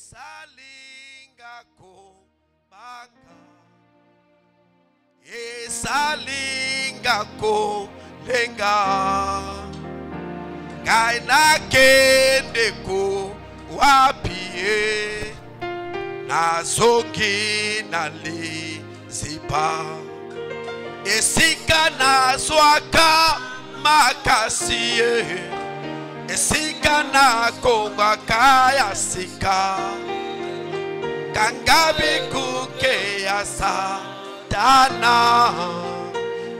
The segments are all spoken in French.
Esalingako banga, esalingako lenga, kaina kendeko wapie, nazoki nali zipa, esika nazwaka makasie, esika na konga kaya sika, kangabi kuke ya satana,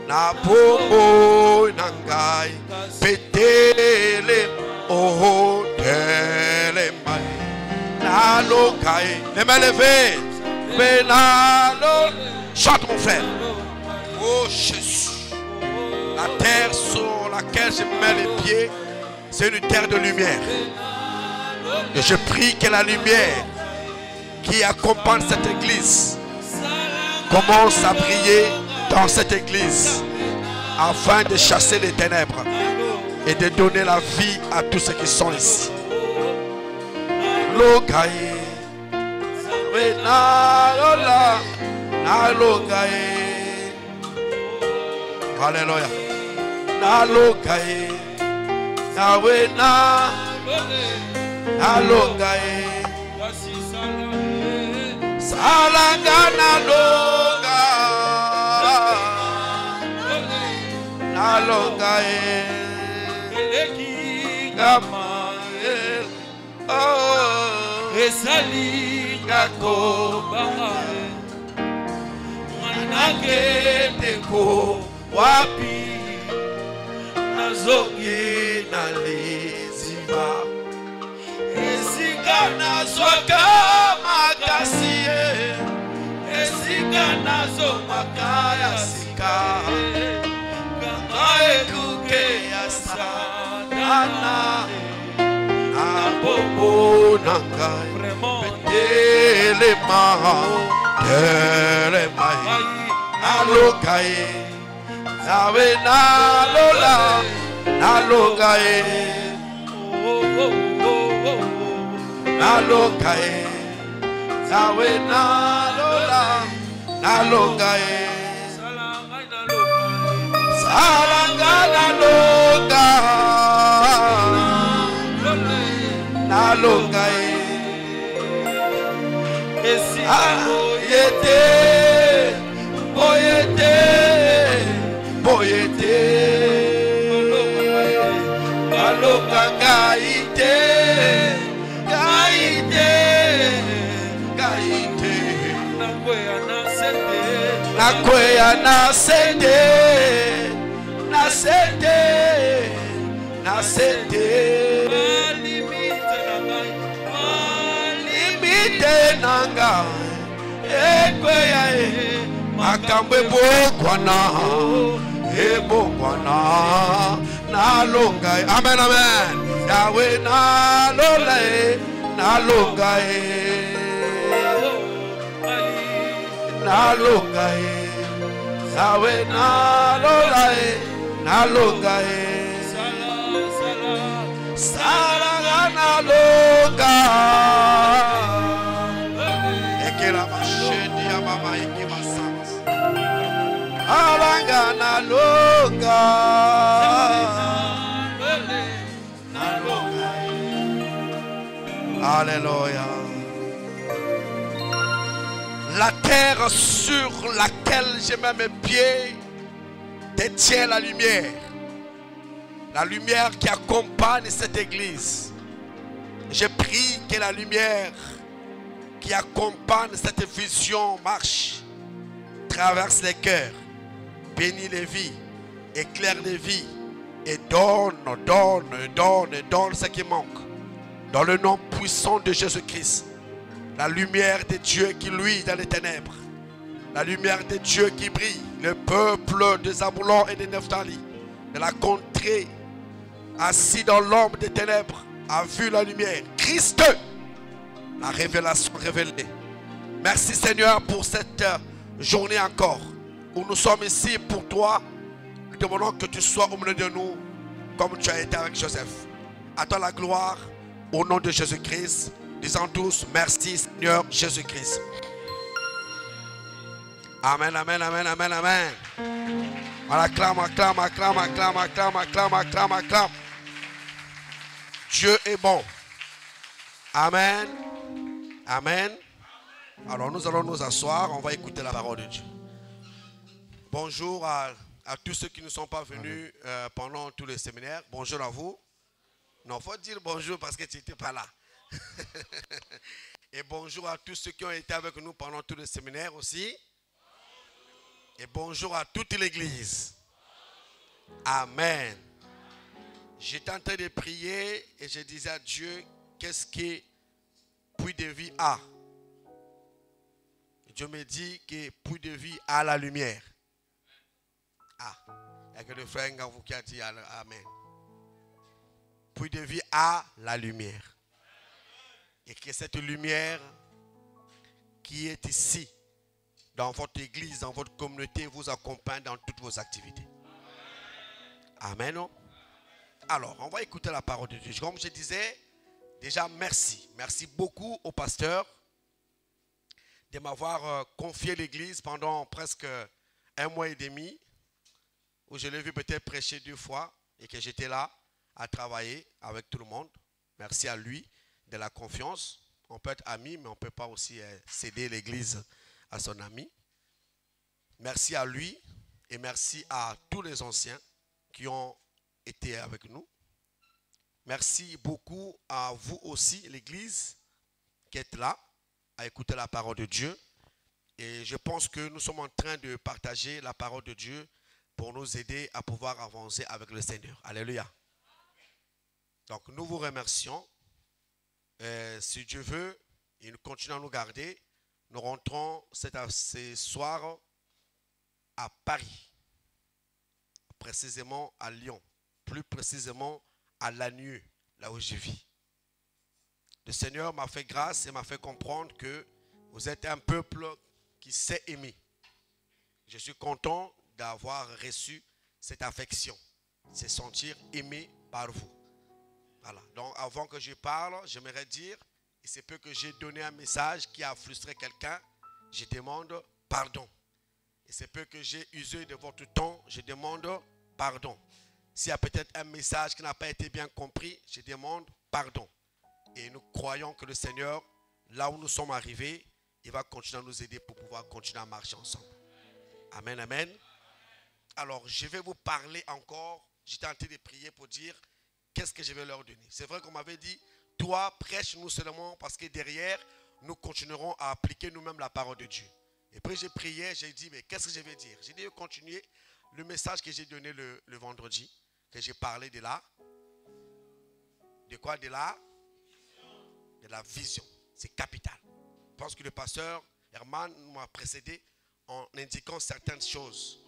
na pombo nangai petele oh tele mai na lokai. Les mains levées, chante mon frère. Oh Jésus, la terre sur laquelle je mets les pieds, c'est une terre de lumière. Et je prie que la lumière qui accompagne cette église commence à briller dans cette église afin de chasser les ténèbres et de donner la vie à tous ceux qui sont ici. Logaye, alléluia. Nalogaye, nawena, nalogaye, salanga naloga, nalogaye, gamael, oh, esalinga kobangae, managedeko wapi. Nazogi naliziba, esika nazwaka makasie, esika nazo makaya sika, kama ekuke ya satana, na bobo nangai, petele maha, tele mai, alokaye. Nawe nalola, nalogae, nalogae, nawe nalola, nalogae, salanga naloga, nalogae, yete, oyete. Boyete, baloka gaite, gaite, gaite. Nakwea na sende, na sende, na sende. Limite nanga, ekwea makambwe bokwana. Ebokwana nalongai. Amen, amen. Yahweh nalolai, nalongai, nalongai. Yahweh nalolai, nalongai. Salaga nalongai. Ekela mashedi ya mama ikimasans. Alangana longa, alléluia. La terre sur laquelle je mets mes pieds détient la lumière qui accompagne cette église. Je prie que la lumière qui accompagne cette vision marche, traverse les cœurs, bénis les vies, éclaire les vies et donne ce qui manque. Dans le nom puissant de Jésus-Christ, la lumière de Dieu qui luit dans les ténèbres, la lumière de Dieu qui brille, le peuple de Zabulon et de Nephtali, de la contrée, assis dans l'ombre des ténèbres, a vu la lumière. Christ, la révélation révélée. Merci Seigneur pour cette journée encore, où nous sommes ici pour toi. Nous demandons que tu sois au milieu de nous, comme tu as été avec Joseph. À toi la gloire, au nom de Jésus-Christ. Disons tous, merci Seigneur Jésus-Christ. Amen, amen, amen, amen, amen. On acclame, acclame, acclame, acclame, acclame, acclame, acclame, acclame. Dieu est bon. Amen. Amen. Alors nous allons nous asseoir, on va écouter la parole de Dieu. Bonjour à tous ceux qui ne sont pas venus pendant tous les séminaires. Bonjour à vous. Non, il faut dire bonjour parce que tu n'étais pas là. Et bonjour à tous ceux qui ont été avec nous pendant tous les séminaires aussi. Et bonjour à toute l'église. Amen. J'étais en train de prier et je disais à Dieu, qu'est-ce que puits de vie a? Dieu me dit que puits de vie a la lumière. Ah, il y a que le frère Ngavou qui a dit amen. Puits de vie a la lumière. Et que cette lumière qui est ici, dans votre église, dans votre communauté, vous accompagne dans toutes vos activités. Amen. Non? Alors, on va écouter la parole de Dieu. Comme je disais, déjà merci. Merci beaucoup au pasteur de m'avoir confié l'église pendant presque 1 mois et demi, où je l'ai vu peut-être prêcher 2 fois et que j'étais là à travailler avec tout le monde. Merci à lui de la confiance. On peut être amis, mais on ne peut pas aussi céder l'église à son ami. Merci à lui et merci à tous les anciens qui ont été avec nous. Merci beaucoup à vous aussi, l'église, qui êtes là à écouter la parole de Dieu. Et je pense que nous sommes en train de partager la parole de Dieu pour nous aider à pouvoir avancer avec le Seigneur. Alléluia. Donc nous vous remercions. Si Dieu veut, il continue à nous garder. Nous rentrons ce soir à Paris, précisément à Lyon, plus précisément à Lagnieu, là où je vis. Le Seigneur m'a fait grâce et m'a fait comprendre que vous êtes un peuple qui sait aimer. Je suis content d'avoir reçu cette affection, se sentir aimé par vous. Voilà. Donc avant que je parle, j'aimerais dire, il se peut que j'ai donné un message qui a frustré quelqu'un, je demande pardon. Il se peut que j'ai usé de votre temps, je demande pardon. S'il y a peut-être un message qui n'a pas été bien compris, je demande pardon. Et nous croyons que le Seigneur, là où nous sommes arrivés, il va continuer à nous aider pour pouvoir continuer à marcher ensemble. Amen, amen. Alors, je vais vous parler encore. J'étais en train de prier pour dire qu'est-ce que je vais leur donner. C'est vrai qu'on m'avait dit, toi, prêche-nous seulement parce que derrière, nous continuerons à appliquer nous-mêmes la parole de Dieu. Et puis j'ai prié, j'ai dit, mais qu'est-ce que je vais dire? J'ai dit, continuer le message que j'ai donné le vendredi, que j'ai parlé de là. De quoi? De la vision. C'est capital. Je pense que le pasteur Herman m'a précédé en indiquant certaines choses.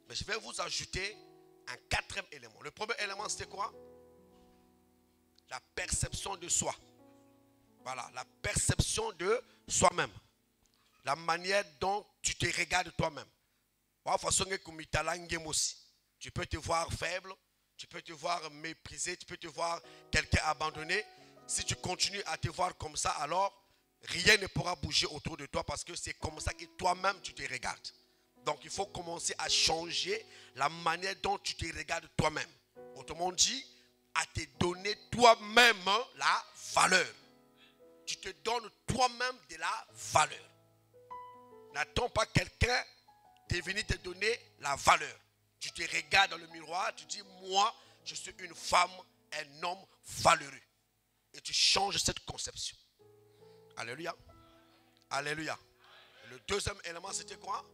Mais je vais vous ajouter un 4e élément. Le premier élément, c'était quoi? La perception de soi. Voilà, la perception de soi-même. La manière dont tu te regardes toi-même. Tu peux te voir faible, tu peux te voir méprisé, tu peux te voir quelqu'un abandonné. Si tu continues à te voir comme ça, alors rien ne pourra bouger autour de toi parce que c'est comme ça que toi-même tu te regardes. Donc il faut commencer à changer la manière dont tu te regardes toi-même. Autrement dit, à te donner toi-même la valeur. Tu te donnes toi-même de la valeur. N'attends pas quelqu'un de venir te donner la valeur. Tu te regardes dans le miroir, tu dis, moi, je suis une femme, un homme valeureux. Et tu changes cette conception. Alléluia. Alléluia. Le deuxième élément, c'était quoi?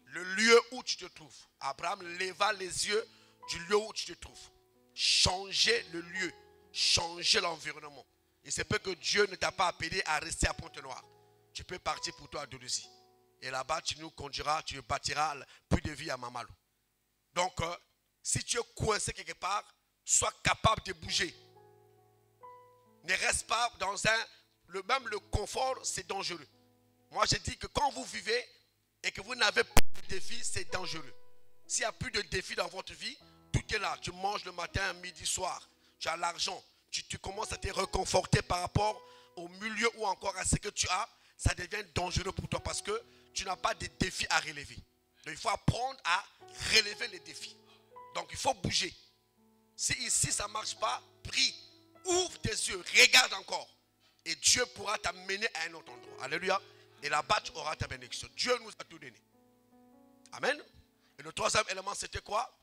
Le lieu où tu te trouves. Abraham leva les yeux du lieu où tu te trouves. Changer le lieu. Changer l'environnement. Il se peut que Dieu ne t'a pas appelé à rester à Pointe-Noire. Tu peux partir pour toi à Doluzy. Et là-bas, tu nous conduiras, tu bâtiras puits de vie à Mamalo. Donc, si tu es coincé quelque part, sois capable de bouger. Ne reste pas dans même le confort, c'est dangereux. Moi, je dis que quand vous vivez et que vous n'avez plus de défis, c'est dangereux. S'il n'y a plus de défis dans votre vie, tout est là. Tu manges le matin, midi, soir. Tu as l'argent. tu commences à te réconforter par rapport au milieu ou encore à ce que tu as, ça devient dangereux pour toi parce que tu n'as pas de défis à relever. Donc il faut apprendre à relever les défis. Donc il faut bouger. Si ici ça ne marche pas, prie, ouvre tes yeux, regarde encore. Et Dieu pourra t'amener à un autre endroit. Alléluia. Et là-bas tu auras ta bénédiction. Dieu nous a tout donné. Amen. Et le troisième élément c'était quoi?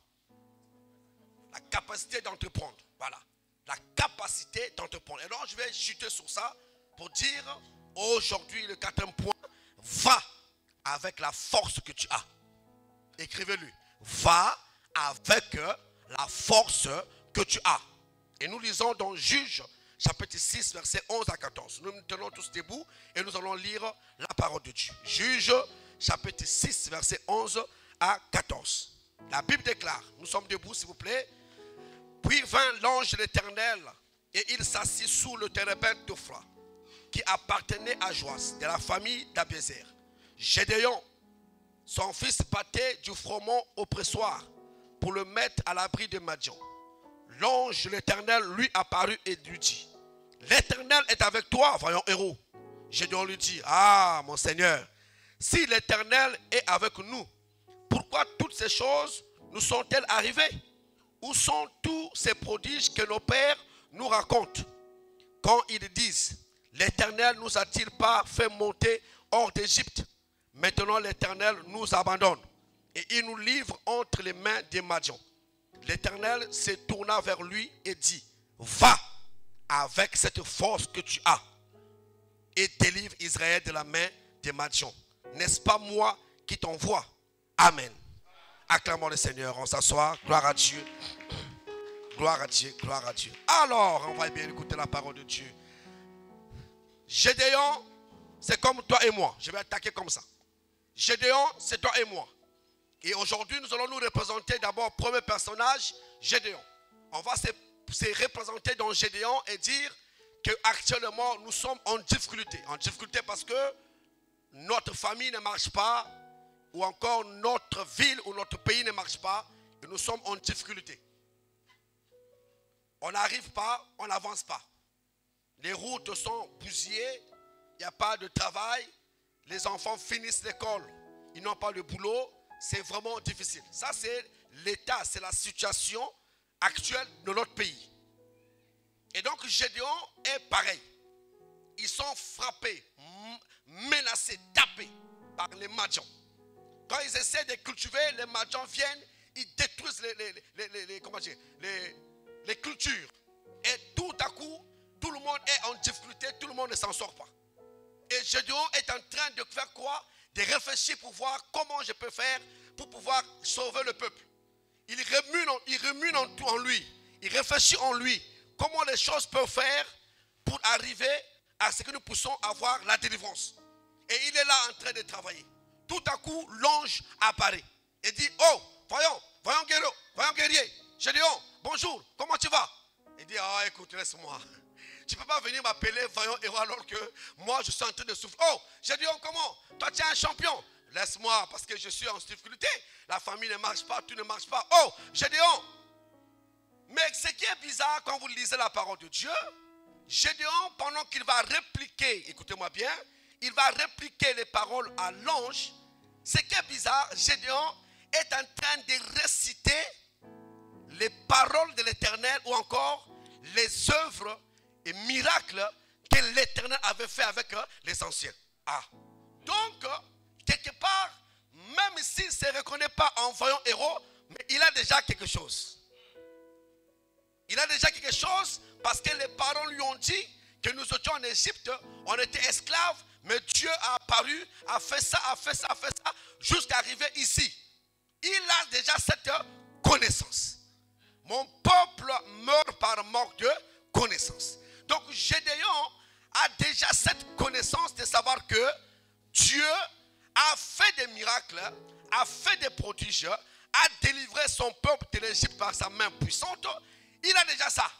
La capacité d'entreprendre. Voilà. La capacité d'entreprendre. Et donc je vais chuter sur ça pour dire aujourd'hui le quatrième point. Va avec la force que tu as. Écrivez-le. Va avec la force que tu as. Et nous lisons dans Juge chapitre 6 verset 11 à 14. Nous nous tenons tous debout et nous allons lire la parole de Dieu. Juge chapitre 6 verset 11 à 14. La Bible déclare, nous sommes debout s'il vous plaît. Puis vint l'ange de l'Éternel et il s'assit sous le térébinthe d'Ophra qui appartenait à Joas de la famille d'Abiézer. Gédéon, son fils, battait du froment au pressoir pour le mettre à l'abri de Madian. L'ange de l'Éternel lui apparut et lui dit: l'Éternel est avec toi, vaillant héros. Gédéon lui dit: ah mon Seigneur, si l'Éternel est avec nous, pourquoi toutes ces choses nous sont-elles arrivées? Où sont tous ces prodiges que nos pères nous racontent? Quand ils disent: l'Éternel nous a-t-il pas fait monter hors d'Égypte? Maintenant l'Éternel nous abandonne et il nous livre entre les mains des Madians. L'Éternel se tourna vers lui et dit: va avec cette force que tu as et délivre Israël de la main des Madians. N'est-ce pas moi qui t'envoie? Amen. Acclamons le Seigneur, on s'assoit. Gloire à Dieu. Gloire à Dieu, gloire à Dieu. Alors, on va bien écouter la parole de Dieu. Gédéon, c'est comme toi et moi. Je vais attaquer comme ça. Gédéon, c'est toi et moi. Et aujourd'hui, nous allons nous représenter d'abord, premier personnage, Gédéon. On va se représenter dans Gédéon et dire qu'actuellement, nous sommes en difficulté. En difficulté parce que notre famille ne marche pas, ou encore notre ville ou notre pays ne marche pas, et nous sommes en difficulté. On n'arrive pas, on n'avance pas. Les routes sont bousillées, il n'y a pas de travail, les enfants finissent l'école, ils n'ont pas de boulot, c'est vraiment difficile. Ça c'est l'état, c'est la situation actuelle de notre pays. Et donc Gédéon est pareil. Ils sont frappés, menacés, tapés par les Madians. Quand ils essaient de cultiver, les Madians viennent, ils détruisent les cultures. Et tout à coup, tout le monde est en difficulté, tout le monde ne s'en sort pas. Et Gédéon est en train de faire quoi? De réfléchir pour voir comment je peux faire pour pouvoir sauver le peuple. Il remue en lui, il réfléchit en lui comment les choses peuvent faire pour arriver à ce que nous puissions avoir la délivrance. Et il est là en train de travailler. Tout à coup, l'ange apparaît et dit: oh, voyons guerrier, Gédéon, bonjour, comment tu vas? Il dit: ah, écoute, laisse-moi. Tu ne peux pas venir m'appeler voyant héros alors que moi je suis en train de souffrir. Oh, Gédéon, comment? Toi tu es un champion. Laisse-moi parce que je suis en difficulté. La famille ne marche pas, tout ne marche pas. Oh, Gédéon. Mais ce qui est bizarre quand vous lisez la parole de Dieu, Gédéon, pendant qu'il va répliquer, écoutez-moi bien, il va répliquer les paroles à l'ange. Ce qui est bizarre, Gédéon est en train de réciter les paroles de l'Éternel ou encore les œuvres et miracles que l'Éternel avait fait avec les anciens. Ah. Donc, quelque part, même s'il ne se reconnaît pas en voyant héros, mais il a déjà quelque chose. Il a déjà quelque chose parce que les parents lui ont dit que nous étions en Égypte, on était esclaves, mais Dieu a apparu, a fait ça, jusqu'à arriver ici. Il a déjà cette connaissance. Mon peuple meurt par manque de connaissance. Donc Gédéon a déjà cette connaissance de savoir que Dieu a fait des miracles, a fait des prodiges, a délivré son peuple de l'Égypte par sa main puissante. Il a déjà ça.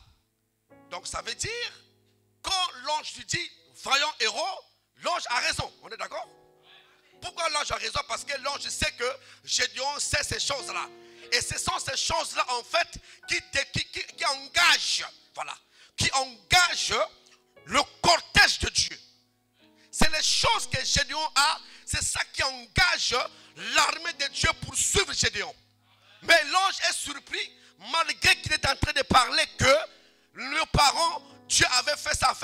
Donc ça veut dire, quand l'ange lui dit voyons héros, l'ange a raison. On est d'accord? Pourquoi l'ange a raison? Parce que l'ange sait que Gédéon sait ces choses-là. Et ce sont ces choses-là en fait qui engagent. Voilà. qui engagent le cortège de Dieu. C'est les choses que Gédéon a, c'est ça qui engage l'armée de Dieu pour suivre Gédéon. Mais l'ange est surpris, malgré qu'il est en train de parler que nos parents, Dieu avait fait ça,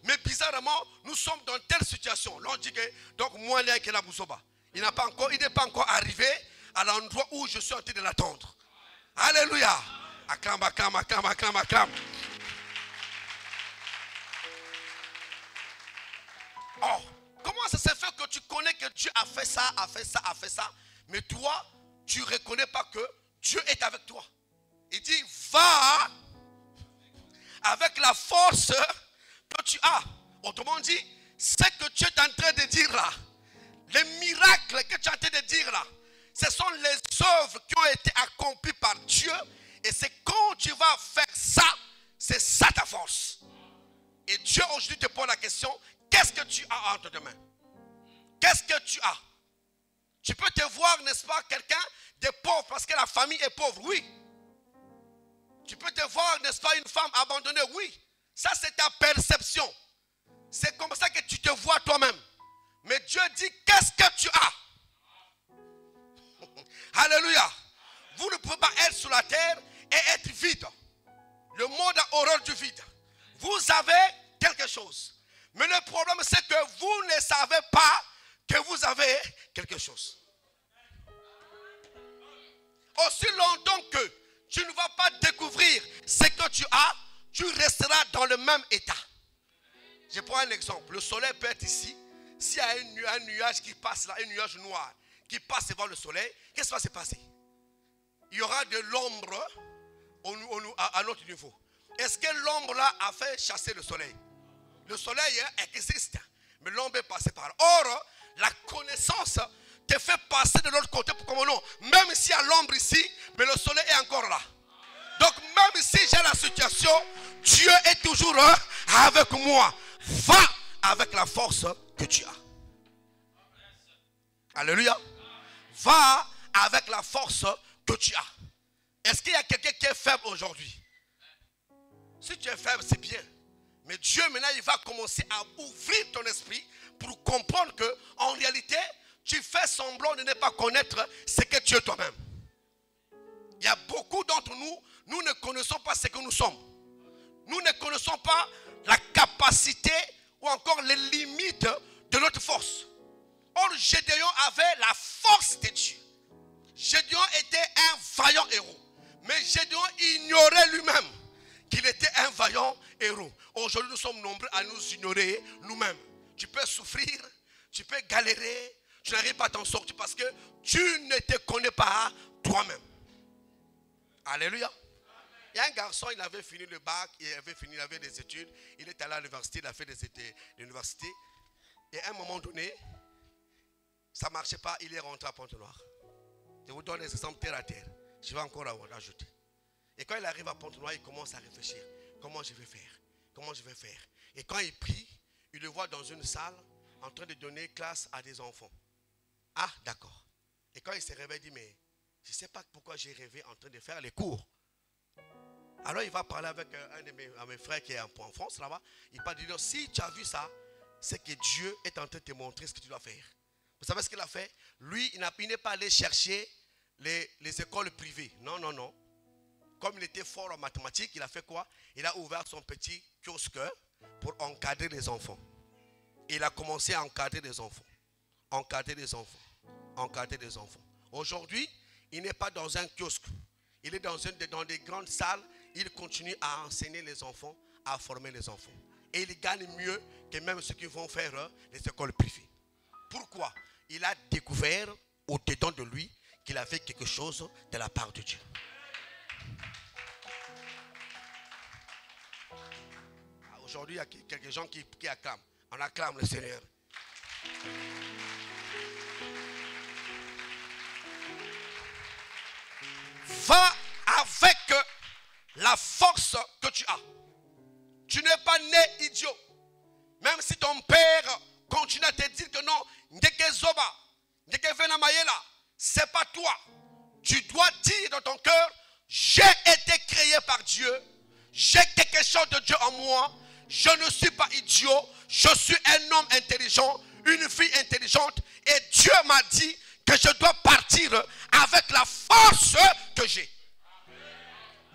mais bizarrement, nous sommes dans telle situation. L'ange dit que, donc moi, il n'est pas encore arrivé à l'endroit où je suis en train de l'attendre. Alléluia. Acclame, acclame, acclame, acclame, acclame. Oh, comment ça se fait que tu connais que Dieu a fait ça, mais toi, tu ne reconnais pas que Dieu est avec toi. Il dit, va avec la force que tu as. Autrement dit, ce que tu es en train de dire là, les miracles que tu es en train de dire là, ce sont les œuvres qui ont été accomplies par Dieu. Et c'est quand tu vas faire ça, c'est ça ta force. Et Dieu aujourd'hui te pose la question, qu'est-ce que tu as entre tes mains? Qu'est-ce que tu as? Tu peux te voir, n'est-ce pas, quelqu'un de pauvre parce que la famille est pauvre, oui. Tu peux te voir, n'est-ce pas, une femme abandonnée, oui. Ça, c'est ta perception. C'est comme ça que tu te vois toi-même. Mais Dieu dit, qu'est-ce que tu as? Alléluia. Vous ne pouvez pas être sur la terre et être vide. Le monde a horreur du vide. Vous avez quelque chose. Mais le problème, c'est que vous ne savez pas que vous avez quelque chose. Aussi longtemps que tu ne vas pas découvrir ce que tu as, tu resteras dans le même état. Je prends un exemple. Le soleil peut être ici. S'il y a un nuage qui passe là, un nuage noir qui passe devant le soleil, qu'est-ce qui va se passer? Il y aura de l'ombre à notre niveau. Est-ce que l'ombre là a fait chasser le soleil? Le soleil existe, mais l'ombre est passée par là. Or, la connaissance te fait passer de l'autre côté pour comme non. Même s'il y a l'ombre ici, mais le soleil est encore là. Donc même si j'ai la situation, Dieu est toujours avec moi. Va avec la force que tu as. Alléluia. Va avec la force que tu as. Est-ce qu'il y a quelqu'un qui est faible aujourd'hui? Si tu es faible, c'est bien. Mais Dieu maintenant, il va commencer à ouvrir ton esprit pour comprendre que en réalité, tu fais semblant de ne pas connaître ce que tu es toi-même. Il y a beaucoup d'entre nous, nous ne connaissons pas ce que nous sommes. Nous ne connaissons pas la capacité ou encore les limites de notre force. Or, Gédéon avait la force de Dieu. Gédéon était un vaillant héros. Mais Gédéon ignorait lui-même qu'il était un vaillant héros. Aujourd'hui, nous sommes nombreux à nous ignorer nous-mêmes. Tu peux souffrir, tu peux galérer, tu n'arrives pas à t'en sortir parce que tu ne te connais pas toi-même. Alléluia. Il y a un garçon, il avait fini le bac, il avait des études, il est allé à l'université, il a fait des études d'université. Et à un moment donné, ça ne marchait pas, il est rentré à Pointe-Noire. Je vous donne des exemples terre à terre. Je vais encore ajouter. Et quand il arrive à Pointe-Noire, il commence à réfléchir. Comment je vais faire? Comment je vais faire? Et quand il prie, il le voit dans une salle en train de donner classe à des enfants. Ah, d'accord. Et quand il se réveille, il dit, mais je ne sais pas pourquoi j'ai rêvé en train de faire les cours. Alors il va parler avec un de mes frères qui est en France là-bas. Il va dire, si tu as vu ça, c'est que Dieu est en train de te montrer ce que tu dois faire. Vous savez ce qu'il a fait? Lui, il n'est pas allé chercher les écoles privées. Non, non, non. Comme il était fort en mathématiques, il a fait quoi? Il a ouvert son petit kiosque pour encadrer les enfants. Et il a commencé à encadrer les enfants. Encadrer les enfants. Encadrer les enfants. Aujourd'hui, il n'est pas dans un kiosque. Il est dans des grandes salles. Il continue à enseigner les enfants, à former les enfants. Et il gagne mieux que même ceux qui vont faire les écoles privées. Pourquoi? Il a découvert au-dedans de lui qu'il avait quelque chose de la part de Dieu. Aujourd'hui, il y a quelques gens qui acclament. On acclame le Seigneur. Va avec la force que tu as. Tu n'es pas né idiot. Même si ton père continue à te dire que non, c'est pas toi. Tu dois dire dans ton cœur, j'ai été créé par Dieu. j'ai quelque chose de Dieu en moi. Je ne suis pas idiot. Je suis un homme intelligent, une fille intelligente. Et Dieu m'a dit que je dois partir avec la force que j'ai.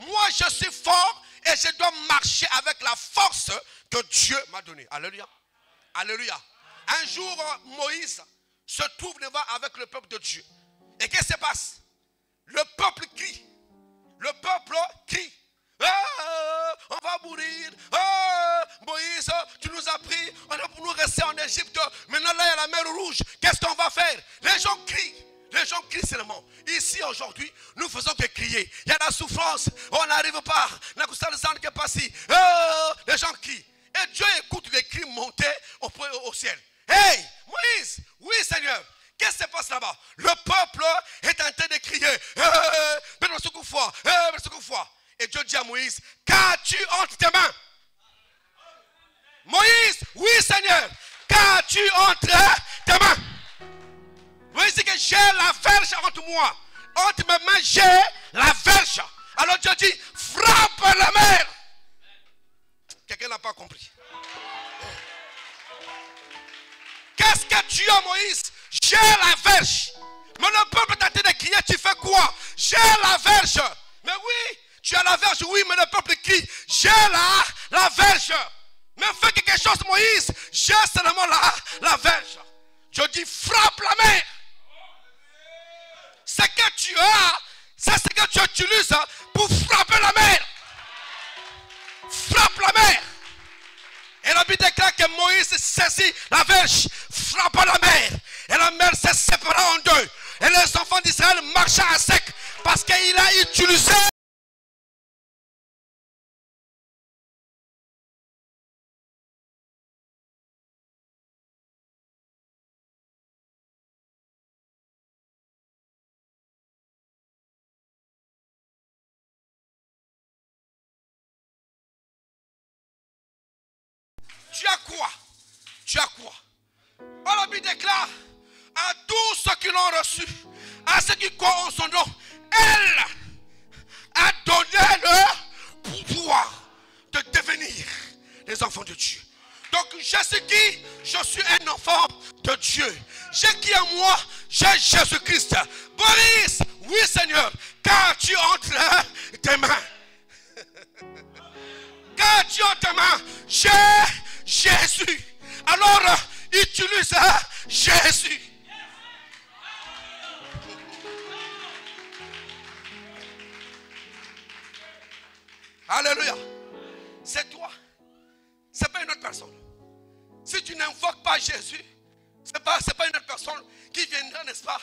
Moi, je suis fort et je dois marcher avec la force que Dieu m'a donnée. Alléluia. Alléluia. Un jour, Moïse se trouve devant avec le peuple de Dieu. Et qu'est-ce qui se passe? Le peuple crie. Le peuple crie. Ah, on va mourir. Ah, Moïse, tu nous as pris. On est pour nous rester en Égypte. Maintenant, là, il y a la mer rouge. Qu'est-ce qu'on va faire? Les gens crient. Les gens crient seulement. Ici, aujourd'hui, nous faisons que crier. Il y a la souffrance. On n'arrive pas. Les gens crient. Et Dieu écoute les cris monter au ciel. Hey, Moïse, oui Seigneur, qu'est-ce qui se passe là-bas? Le peuple est en train de crier. Et Dieu dit à Moïse, qu'as-tu entre tes mains? Moïse, oui Seigneur, qu'as-tu entre tes mains? Moïse dit que j'ai la verge entre moi. Entre mes mains, j'ai la verge. Alors Dieu dit, frappe la mer. Quelqu'un n'a pas compris. Qu'est-ce que tu as, Moïse? J'ai la verge. Mais le peuple t'a dit de crier, tu fais quoi? J'ai la verge. Mais oui, tu as la verge, oui, mais le peuple crie, j'ai la verge. Mais fais quelque chose, Moïse. J'ai seulement la verge. Je dis, frappe la mer. Ce que tu as, c'est ce que tu utilises pour frapper la mer. Frappe la mer. Et la Bible déclare que Moïse saisit la verge, frappa la mer. Et la mer se sépara en deux. Et les enfants d'Israël marchaient à sec parce qu'il a utilisé. Tu as quoi? Tu as quoi? Oh, la Bible déclare à tous ceux qui l'ont reçu, à ceux qui croient en son nom, elle a donné le pouvoir de devenir des enfants de Dieu. Donc je suis qui? Je suis un enfant de Dieu. J'ai qui en moi? J'ai Jésus-Christ. Boris, oui Seigneur, qu'as-tu entre tes mains? Qu'as-tu entre tes mains? J'ai Jésus. Alors, utilise Jésus. Alléluia. C'est toi. Ce n'est pas une autre personne. Si tu n'invoques pas Jésus, ce n'est pas une autre personne qui viendra, n'est-ce pas,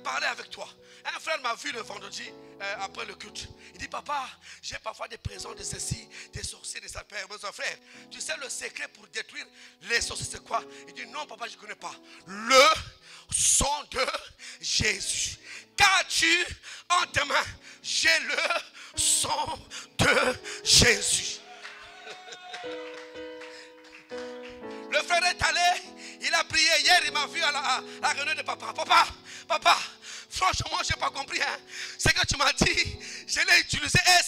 parler avec toi. Un frère m'a vu le vendredi après le culte. Il dit, papa, j'ai parfois des présents de ceci, des sorciers, des sapins. Mon frère, tu sais le secret pour détruire les sorciers, c'est quoi? Il dit, non papa, je ne connais pas. Le sang de Jésus. Qu'as-tu en tes mains? J'ai le sang de Jésus. Le frère est allé, il a prié. Hier, il m'a vu à la réunion de papa. Papa, franchement, je n'ai pas compris. Ce que tu m'as dit, je l'ai utilisé et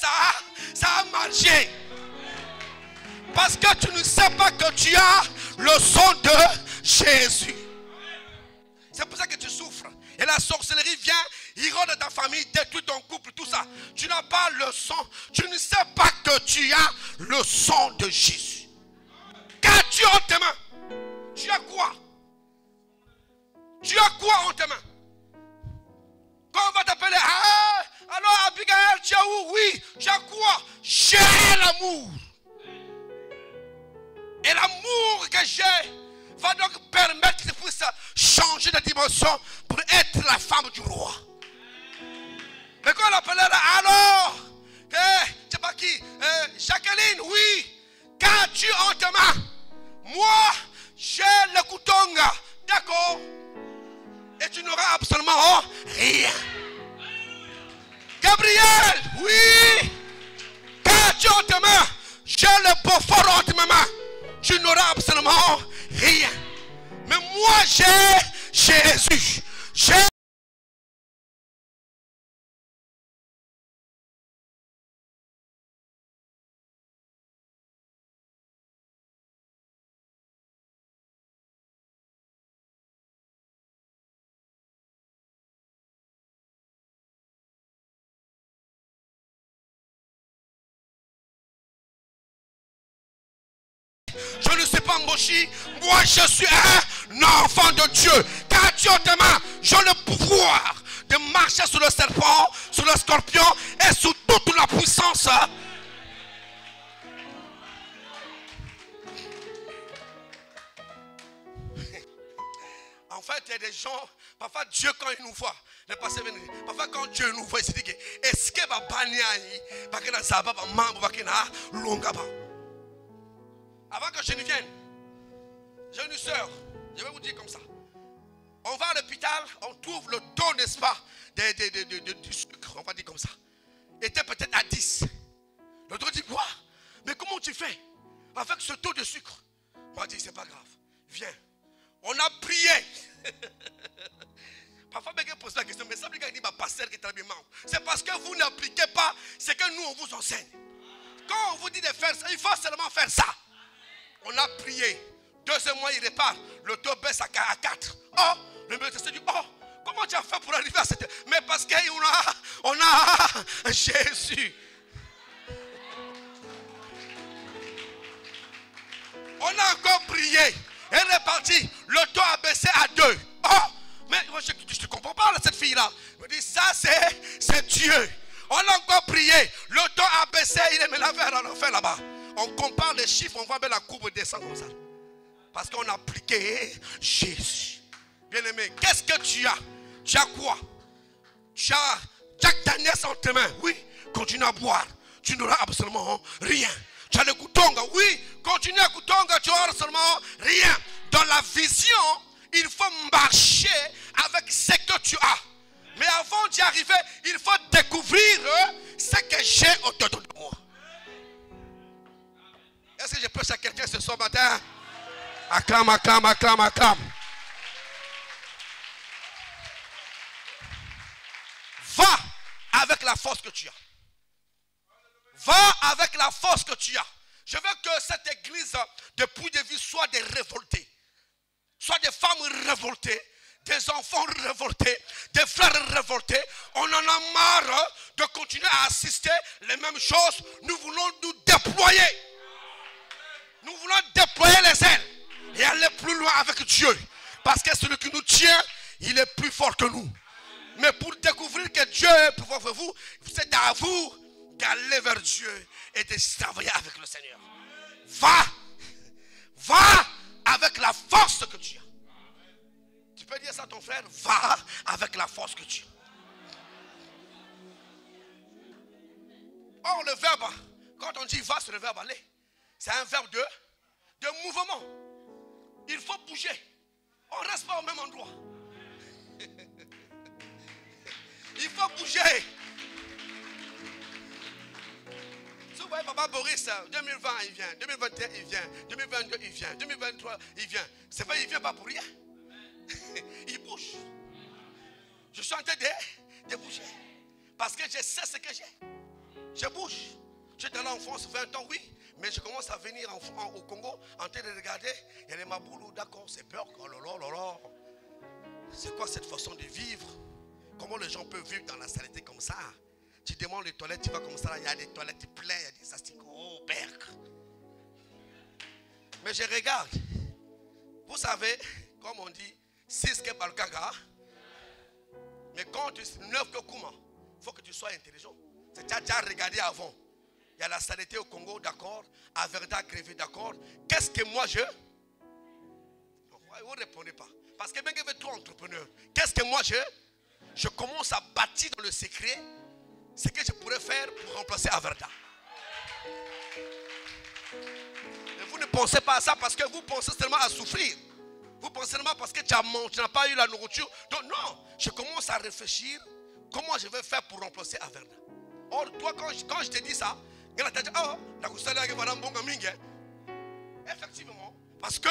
ça a marché. Parce que tu ne sais pas que tu as le sang de Jésus. C'est pour ça que tu souffres. Et la sorcellerie vient, il rôde ta famille, détruit ton couple, tout ça. Tu n'as pas le sang. Tu ne sais pas que tu as le sang de Jésus. Qu'as-tu en tes mains? Tu as quoi? Tu as quoi en tes mains? Quand on va t'appeler, alors Abigail, tu as où? Oui, tu as quoi? J'ai l'amour. Et l'amour que j'ai va donc permettre que tu puisses changer de dimension pour être la femme du roi. Mais quand on l'appelait là, alors, je ne sais pas qui, Jacqueline, oui, qu'as-tu en tes mains? Moi, j'ai le coutonga, d'accord? Et tu n'auras absolument rien. Gabriel, oui, qu'as-tu en tes mains? J'ai le beaufort entre mes mains. Tu n'auras absolument rien. Mais moi, j'ai Jésus. J'ai Je ne suis pas Moshi. Moi, je suis un enfant de Dieu. Car Dieu t'aime. J'ai le pouvoir de marcher sur le serpent, sur le scorpion et sur toute la puissance. En fait, il y a des gens, parfois Dieu quand il nous voit, parfois quand Dieu nous voit, il se dit que est-ce que va bannir avant que je ne vienne, j'ai une soeur, je vais vous dire comme ça. On va à l'hôpital, on trouve le taux, n'est-ce pas, du sucre, on va dire comme ça. Était peut-être à 10. L'autre dit quoi? Mais comment tu fais avec ce taux de sucre? On dit c'est pas grave, viens. On a prié. Parfois, quelqu'un pose la question, mais ça veut dire qu'il dit, pasteur qui est bien. C'est parce que vous n'appliquez pas ce que nous, on vous enseigne. Quand on vous dit de faire ça, il faut seulement faire ça. On a prié. 2 mois, il repart. Le taux baisse à 4. Oh, le médecin se dit, oh, comment tu as fait pour arriver à cette... Mais parce qu'on a Jésus. On a encore prié. Elle est partie. Le taux a baissé à 2. Oh, mais je ne comprends pas cette fille-là. Je me dis, ça c'est Dieu. On a encore prié. Le taux a baissé. Il est maintenant vers l'enfer là-bas. On compare les chiffres. On voit bien la courbe descendre comme ça. Parce qu'on a appliqué Jésus. Bien-aimé, qu'est-ce que tu as? Tu as quoi? Tu as Jack Daniels en tes mains. Oui, continue à boire. Tu n'auras absolument rien. Tu as le Koutonga, oui, continue à Koutonga, tu n'auras absolument rien. Dans la vision, il faut marcher avec ce que tu as. Mais avant d'y arriver, il faut découvrir ce que j'ai autour de moi. Est-ce que je prêche à quelqu'un ce soir matin? Acclame, acclame, acclame, acclame. Va avec la force que tu as. Va avec la force que tu as. Je veux que cette église de Puy de Vie soit des révoltés. Soit des femmes révoltées, des enfants révoltés, des frères révoltés. On en a marre de continuer à assister les mêmes choses. Nous voulons nous déployer. Nous voulons déployer les ailes et aller plus loin avec Dieu. Parce que celui qui nous tient, il est plus fort que nous. Mais pour découvrir que Dieu est plus fort que vous, c'est à vous d'aller vers Dieu et de travailler avec le Seigneur. Va avec la force que tu as. Tu peux dire ça à ton frère, va avec la force que tu as. Or le verbe, quand on dit va, c'est le verbe aller. C'est un verbe de mouvement. Il faut bouger. On ne reste pas au même endroit. Il faut bouger. Si vous voyez Papa Boris, 2020 il vient, 2021 il vient, 2022 il vient, 2023 il vient. C'est vrai, il ne vient pas pour rien. Il bouge. Je suis en train de bouger. Parce que je sais ce que j'ai. Je bouge. J'étais là en France 20 ans, oui. Mais je commence à venir au Congo en train de regarder. Il y a les Maboulou, d'accord, c'est peur. Oh là là là là. C'est quoi cette façon de vivre? Comment les gens peuvent vivre dans la saleté comme ça? Tu demandes les toilettes, tu vas comme ça, il y a des toilettes pleines, il y a des asticots, oh, berk. Mais je regarde. Vous savez, comme on dit, 6 que par gaga. Mais quand tu 9 que Kuma, il faut que tu sois intelligent. Tu as déjà regardé avant. Il y a la saleté au Congo, d'accord. À Verda, Grévé, d'accord. Qu'est-ce que moi je... Vous ne répondez pas. Parce que même que vous êtes trop entrepreneur. Qu'est-ce que moi je commence à bâtir dans le secret ce que je pourrais faire pour remplacer Averda. Mais vous ne pensez pas à ça parce que vous pensez seulement à souffrir. Vous pensez seulement parce que tu n'as pas eu la nourriture. Donc non, je commence à réfléchir comment je vais faire pour remplacer Averda. Or, toi, quand je te dis ça, effectivement, parce que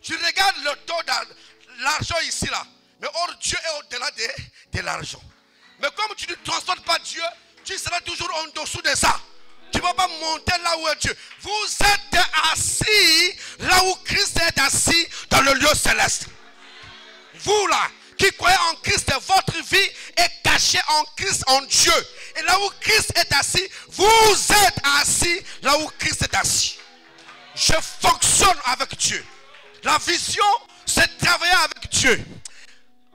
tu regardes le taux de l'argent ici là, mais or Dieu est au-delà de l'argent. Mais comme tu ne transportes pas Dieu, tu seras toujours en dessous de ça. Tu ne vas pas monter là où est Dieu. Vous êtes assis là où Christ est assis dans le lieu céleste. Vous là, qui croyez en Christ, votre vie est cachée en Christ, en Dieu. Et là où Christ est assis, vous êtes assis là où Christ est assis. Je fonctionne avec Dieu. La vision, c'est travailler avec Dieu.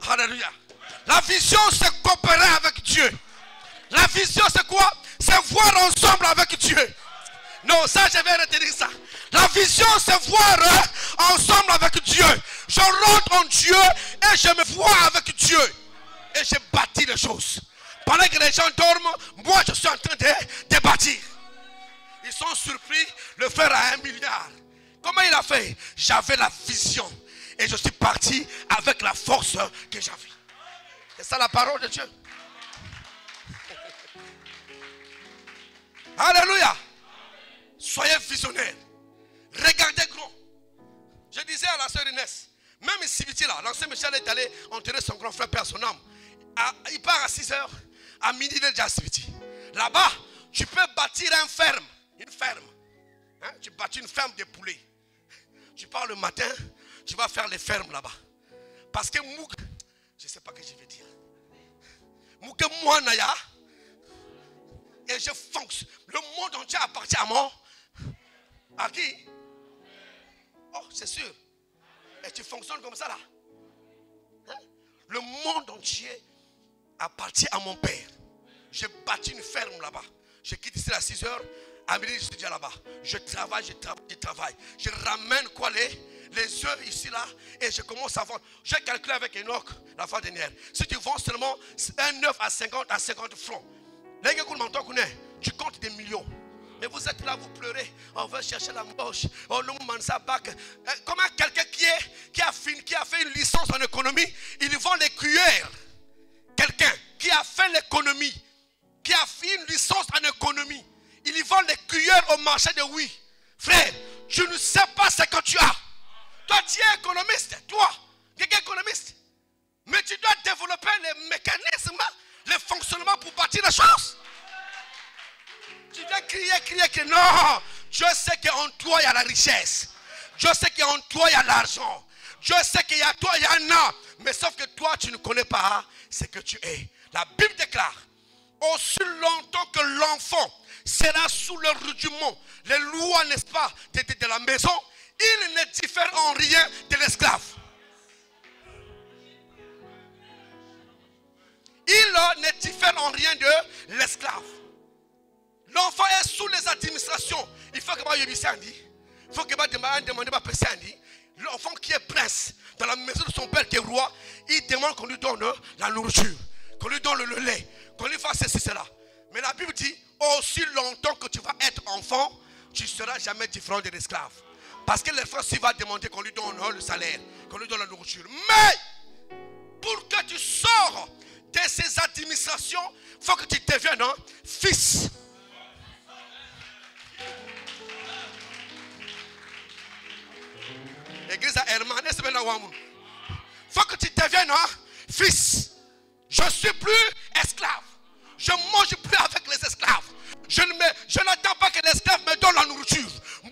Alléluia. La vision, c'est coopérer avec Dieu. La vision, c'est quoi? C'est voir ensemble avec Dieu. Non, ça, je vais retenir ça. La vision, c'est voir ensemble avec Dieu. Je rentre en Dieu et je me vois avec Dieu. Et je bâtis les choses. Pendant que les gens dorment, moi, je suis en train de bâtir. Ils sont surpris, le frère a 1 milliard. Comment il a fait? J'avais la vision. Et je suis parti avec la force que j'avais. C'est ça la parole de Dieu. Alléluia. Soyez visionnaires. Regardez grand. Je disais à la sœur Inès, même ici, là, l'ancien Michel est allé enterrer son grand frère père son âme. Il part à 6 h. À midi, il est déjà à Siviti. Là-bas, tu peux bâtir une ferme. Hein? Tu bâtis une ferme de poulets. Tu pars le matin, tu vas faire les fermes là-bas. Parce que Mouk, je ne sais pas ce que je vais dire. Mouk, moi, Naya, et je fonctionne. Le monde entier appartient à moi. À qui? Oh, c'est sûr. Et tu fonctionnes comme ça là. Hein? Le monde entier appartient à mon père. J'ai bâti une ferme là-bas. Je quitte ici à 6 h. À midi, je suis déjà là-bas. Je travaille. Je ramène quoi les œufs ici là. Et je commence à vendre. J'ai calculé avec Enoch la fois dernière. Si tu vends seulement un œuf à 50 francs. Tu comptes des millions. Mais vous êtes là, vous pleurez. On va chercher la moche. On nous demande ça bac. Comment quelqu'un qui a fait une licence en économie, il vend les cuillères. Quelqu'un qui a fait l'économie, qui a fait une licence en économie, il vend les cuillères au marché de oui. Frère, tu ne sais pas ce que tu as. Toi, tu es économiste. Toi, tu es économiste. Mais tu dois développer les mécanismes, les fonctionnements pour bâtir les choses. Tu dois crier. Non, Dieu sait qu'en toi, il y a la richesse. Dieu sait qu'en toi, il y a l'argent. Dieu sait qu'il y a toi, il y en a. Mais sauf que toi, tu ne connais pas ce que tu es. La Bible déclare, aussi longtemps que l'enfant sera sous le rudiment, les lois, n'est-ce pas, de la maison, il ne diffère en rien de l'esclave. Il ne diffère en rien de l'esclave. L'enfant est sous les administrations. Il faut que je dise, il faut que je demande à Pesandi. L'enfant qui est prince dans la maison de son père qui est roi, il demande qu'on lui donne la nourriture, qu'on lui donne le lait, qu'on lui fasse ceci, cela. Mais la Bible dit, aussi longtemps que tu vas être enfant, tu ne seras jamais différent de l'esclave. Parce que l'enfant s'il va demander qu'on lui donne le salaire, qu'on lui donne la nourriture. Mais, pour que tu sors de ces administrations, il faut que tu deviennes un fils. Église à Herman, il faut que tu deviennes un fils. Je ne suis plus esclave. Je ne mange plus avec les esclaves. Je n'attends pas que l'esclave me donne la nourriture.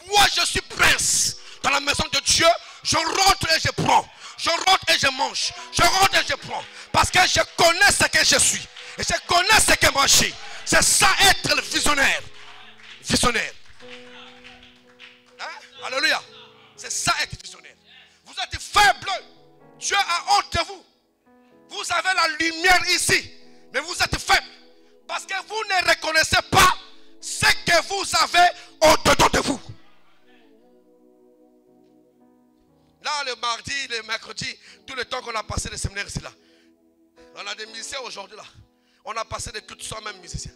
Moi, je suis prince dans la maison de Dieu. Je rentre et je prends. Je rentre et je mange. Je rentre et je prends. Parce que je connais ce que je suis. Et je connais ce que moi je suis. C'est ça être le visionnaire. Visionnaire. Hein? Alléluia. C'est ça être visionnaire. Vous êtes faible. Dieu a honte de vous. Vous avez la lumière ici. Mais vous êtes faible. Parce que vous ne reconnaissez pas ce que vous avez au-dedans de vous. Là, le mardi, le mercredi, tout le temps qu'on a passé le séminaire ici là. On a des musiciens aujourd'hui là. On a passé des cultes sans même musiciens.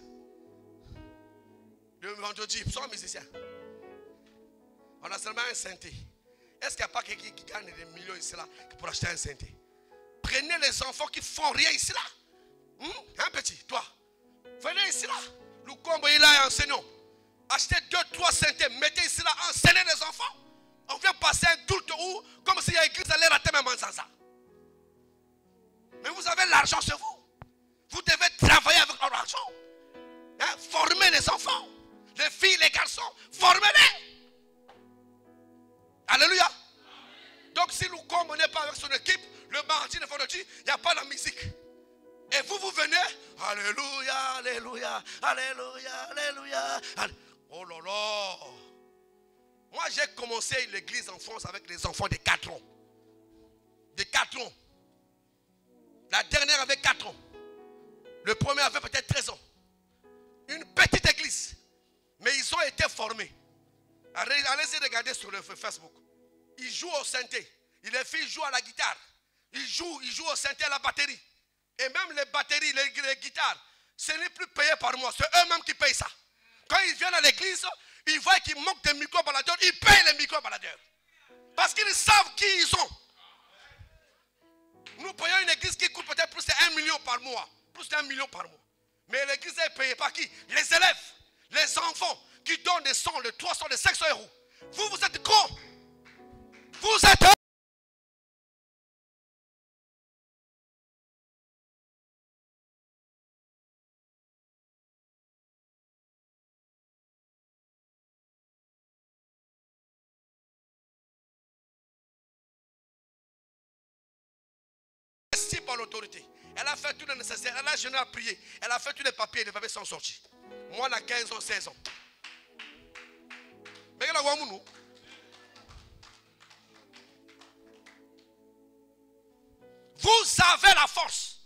Le vendredi, sans musiciens. On a seulement un synthé. Est-ce qu'il n'y a pas quelqu'un qui gagne des millions ici là pour acheter un synthé? Prenez les enfants qui font rien ici là. Un petit, toi. Venez ici là. Le combo est là et enseignons. Achetez 2-3 synthés. Mettez ici là. Enseignez les enfants. On vient passer un culte où, comme s'il y a église à l'air à thème Manzanza. Mais vous avez l'argent chez vous. Vous devez travailler avec votre argent. Hein? Former les enfants. Les filles, les garçons. Formez-les. Alléluia. Donc si nous combo n'est pas avec son équipe, le mardi, le vendredi, il n'y a pas la musique. Et vous venez, alléluia, alléluia, alléluia, alléluia. Oh là là. Moi, j'ai commencé l'église en France avec les enfants de 4 ans. De 4 ans. La dernière avait 4 ans. Le premier avait peut-être 13 ans. Une petite église. Mais ils ont été formés. Allez-y regarder sur le Facebook. Ils jouent au synthé. Les filles jouent à la guitare. Ils jouent au synthé, à la batterie. Et même les batteries, les guitares, ce n'est plus payé par moi. C'est eux-mêmes qui payent ça. Quand ils viennent à l'église, ils voient qu'ils manquent des micro-baladeurs. Ils payent les micro-baladeurs. Parce qu'ils savent qui ils sont. Nous payons une église qui coûte peut-être plus de 1 million par mois. Plus d'1 million par mois. Mais l'église est payée par qui? Les élèves, les enfants qui donnent des 100, de 300, de 500 euros. Vous êtes gros. Vous êtes... par l'autorité. Elle a fait tout le nécessaire. Elle a jeûné à prier. Elle a fait tous les papiers. Les papiers sont sortis. Moi, elle a 15 ans, 16 ans. Mais elle a vous avez la force.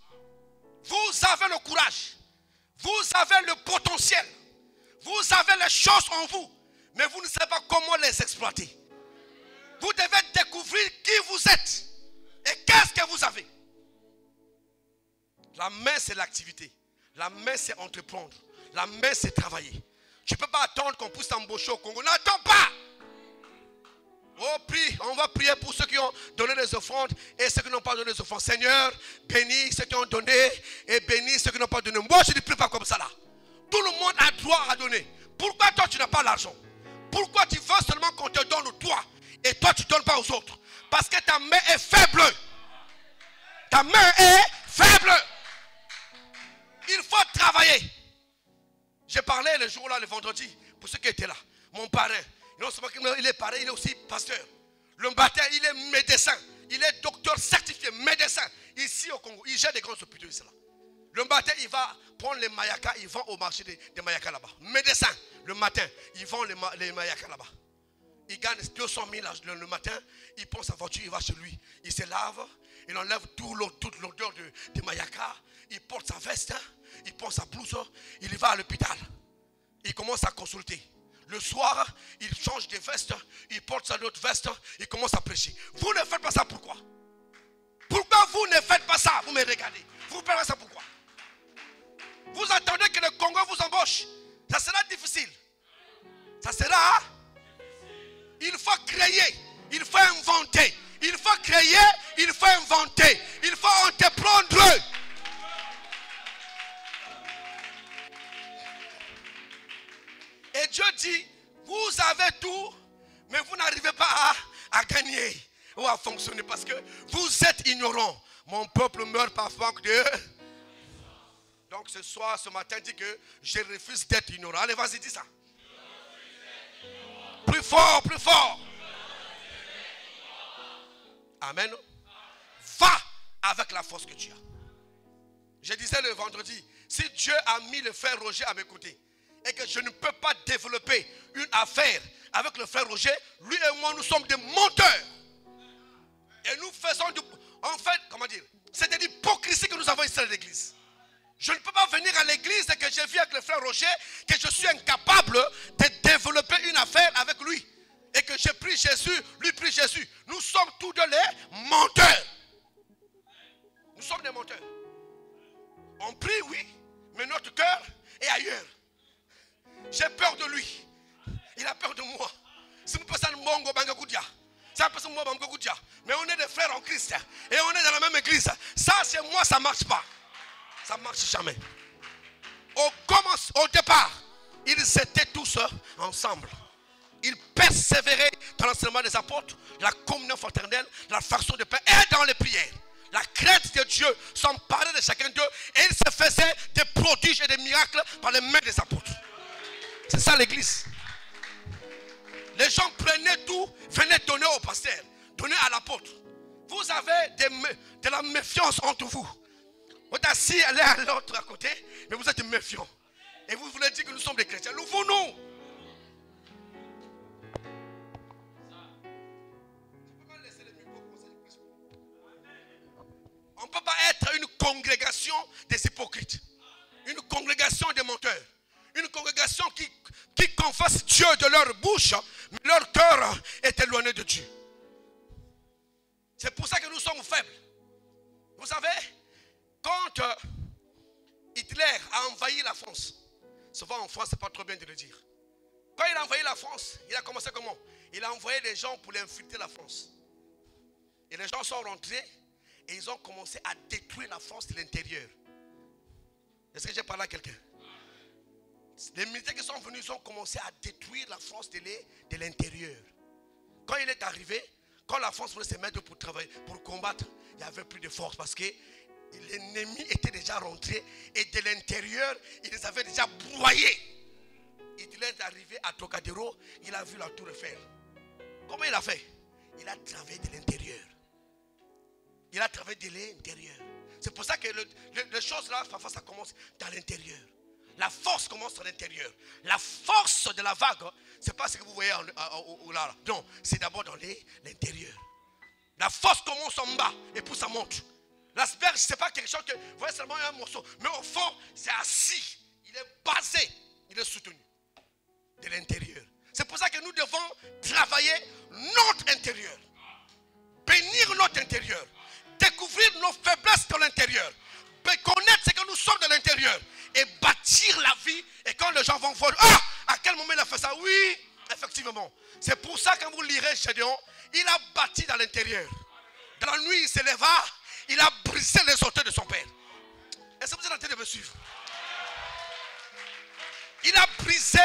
Vous avez le courage. Vous avez le potentiel. Vous avez les choses en vous. Mais vous ne savez pas comment les exploiter. Vous devez découvrir qui vous êtes. Et qu'est-ce que vous avez. La main, c'est l'activité. La main, c'est entreprendre. La main, c'est travailler. Tu ne peux pas attendre qu'on puisse t'embaucher au Congo. N'attends pas. Oh, prie. On va prier pour ceux qui ont donné les offrandes et ceux qui n'ont pas donné les offrandes. Seigneur, bénis ceux qui ont donné et bénis ceux qui n'ont pas donné. Moi, je ne prie pas comme ça là. Tout le monde a droit à donner. Pourquoi toi, tu n'as pas l'argent? Pourquoi tu veux seulement qu'on te donne toi et toi, tu ne donnes pas aux autres? Parce que ta main est faible. Ta main est faible. Il faut travailler. J'ai parlé le jour-là, le vendredi, pour ceux qui étaient là. Mon parrain, non seulement il est parrain, il est aussi pasteur. Le matin, il est médecin. Il est docteur certifié, médecin. Ici au Congo, il gère des grands hôpitaux ici là. Le matin, il va prendre les mayakas, il vend au marché des mayakas là-bas. Médecin, le matin, il vend les mayakas là-bas. Il gagne 200 000 le matin, il prend sa voiture, il va chez lui. Il se lave, il enlève toute l'odeur de mayaka. Il porte sa veste, il porte sa blouse, il va à l'hôpital. Il commence à consulter. Le soir, il change de veste, il porte sa autre veste, il commence à prêcher. Vous ne faites pas ça pourquoi? Pourquoi vous ne faites pas ça? Vous me regardez. Vous ne faites pas ça pourquoi? Vous attendez que le Congo vous embauche. Ça sera difficile. Ça sera... Il faut créer, il faut inventer. Il faut créer, il faut inventer. Il faut entreprendre. Et Dieu dit, vous avez tout, mais vous n'arrivez pas à gagner ou à fonctionner parce que vous êtes ignorants. Mon peuple meurt par manque de... Donc ce soir, ce matin, dit que je refuse d'être ignorant. Allez, vas-y, dis ça. Plus fort, plus fort. Amen. Va avec la force que tu as. Je disais le vendredi, si Dieu a mis le frère Roger à mes côtés et que je ne peux pas développer une affaire avec le frère Roger, lui et moi, nous sommes des menteurs. Et nous faisons du... En fait, comment dire, c'est de l'hypocrisie que nous avons ici à l'église. Je ne peux pas venir à l'église et que je vis avec le frère Roger, que je suis incapable de développer une affaire avec lui. Et que je prie Jésus, lui prie Jésus. Nous sommes tous deux les menteurs. Nous sommes des menteurs. On prie, oui, mais notre cœur est ailleurs. J'ai peur de lui. Il a peur de moi. Mais on est des frères en Christ. Et on est dans la même église. Ça, c'est moi, ça ne marche pas. Ça ne marche jamais. Au départ, ils étaient tous ensemble. Ils persévéraient dans l'enseignement des apôtres, la communion fraternelle, la fraction de pain et dans les prières. La crainte de Dieu s'emparait de chacun d'eux et ils se faisaient des prodiges et des miracles par les mains des apôtres. C'est ça l'église. Les gens prenaient tout, venaient donner au pasteur, donner à l'apôtre. Vous avez de la méfiance entre vous. Vous êtes assis l'un à l'autre à côté, mais vous êtes méfiants. Et vous voulez dire que nous sommes des chrétiens. Nous voulons. On ne peut pas être une congrégation des hypocrites. Une congrégation des menteurs. Une congrégation qui confesse Dieu de leur bouche, mais leur cœur est éloigné de Dieu. C'est pour ça que nous sommes faibles. Vous savez, quand Hitler a envahi la France, souvent en France, c'est pas trop bien de le dire. Quand il a envahi la France, il a commencé comment? Il a envoyé des gens pour infiltrer la France. Et les gens sont rentrés et ils ont commencé à détruire la France de l'intérieur. Est-ce que j'ai parlé à quelqu'un? Les militaires qui sont venus, ils ont commencé à détruire la France de l'intérieur. Quand il est arrivé, quand la France voulait se mettre pour travailler, pour combattre, il n'y avait plus de force parce que l'ennemi était déjà rentré et de l'intérieur, il les avait déjà broyés. Il est arrivé à Trocadéro, il a vu la tour Eiffel. Comment il a fait? Il a travaillé de l'intérieur. Il a travaillé de l'intérieur. C'est pour ça que les choses là, parfois ça commence dans l'intérieur. La force commence à l'intérieur. La force de la vague, ce n'est pas ce que vous voyez là. Non, c'est d'abord dans l'intérieur. La force commence en bas et puis ça monte. L'asperge, ce n'est pas quelque chose que vous voyez seulement un morceau. Mais au fond, c'est assis. Il est basé. Il est soutenu de l'intérieur. C'est pour ça que nous devons travailler notre intérieur. Bénir notre intérieur. Découvrir nos faiblesses de l'intérieur. Connaître ce que nous sommes de l'intérieur. Et bâtir la vie. Et quand les gens vont voir, ah, à quel moment il a fait ça? Oui, effectivement. C'est pour ça que quand vous lirez Gédéon, il a bâti dans l'intérieur. Dans la nuit, il se leva. Il a brisé les autels de son père. Est-ce que vous êtes en train de me suivre? Il a brisé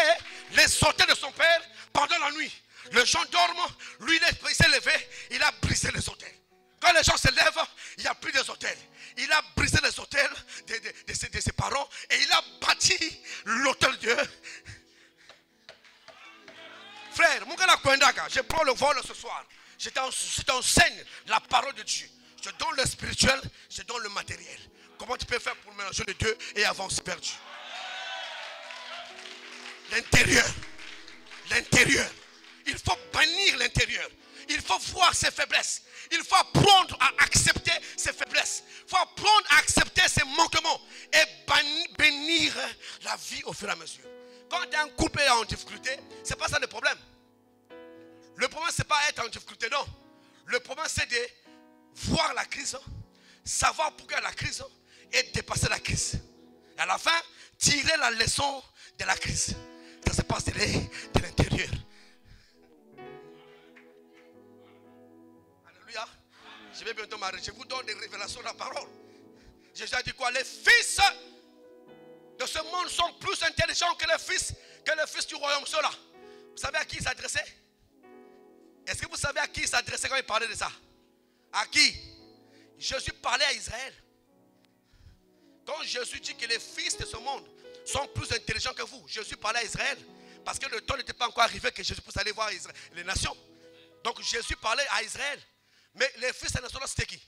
les autels de son père pendant la nuit. Les gens dorment. Lui, il s'est levé. Il a brisé les autels. Quand les gens se lèvent, il n'y a plus des autels. Il a brisé les autels de ses parents et il a bâti l'autel de Dieu. Frère, je prends le vol ce soir. Je t'enseigne la parole de Dieu. Je donne le spirituel, je donne le matériel. Comment tu peux faire pour mélanger les deux et avancer vers Dieu? L'intérieur. L'intérieur. Il faut bannir l'intérieur. Il faut voir ses faiblesses. Il faut apprendre à accepter ses faiblesses. Il faut apprendre à accepter ses manquements. Et bénir la vie au fur et à mesure. Quand un couple est en difficulté, ce n'est pas ça le problème. Le problème, ce n'est pas être en difficulté, non. Le problème, c'est de voir la crise, savoir pourquoi la crise et dépasser la crise. Et à la fin, tirer la leçon de la crise. Ça se passe de l'intérieur. Alléluia. Je vais bientôt m'arrêter. Je vous donne des révélations de la parole. Jésus a dit quoi? Les fils de ce monde sont plus intelligents que les fils du royaume. Ceux-là. Vous savez à qui il s'adressait? Est-ce que vous savez à qui il s'adressait quand il parlait de ça? À qui? Jésus parlait à Israël. Quand Jésus dit que les fils de ce monde sont plus intelligents que vous, Jésus parlait à Israël. Parce que le temps n'était pas encore arrivé que Jésus puisse aller voir les nations. Donc Jésus parlait à Israël. Mais les fils des nations, c'était qui?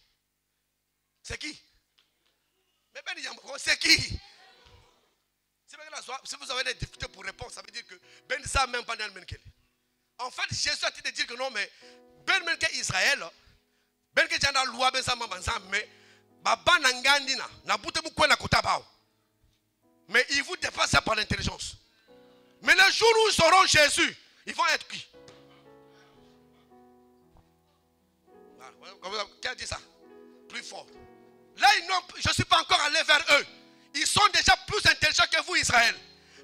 C'est qui? Mais c'est qui? Si vous avez des difficultés pour répondre, ça veut dire que Ben ça même pas dans le Menkel. En fait, Jésus a dit de dire que non, mais Ben Menkel Israël, Ben que jana loi ben ça mais baba nangandina na bute bu kwela kotabao. Mais ils vous dépassent par l'intelligence. Mais le jour où ils auront Jésus, ils vont être qui? Qui a dit ça? Plus fort. Là, je ne suis pas encore allé vers eux. Ils sont déjà plus intelligents que vous, Israël.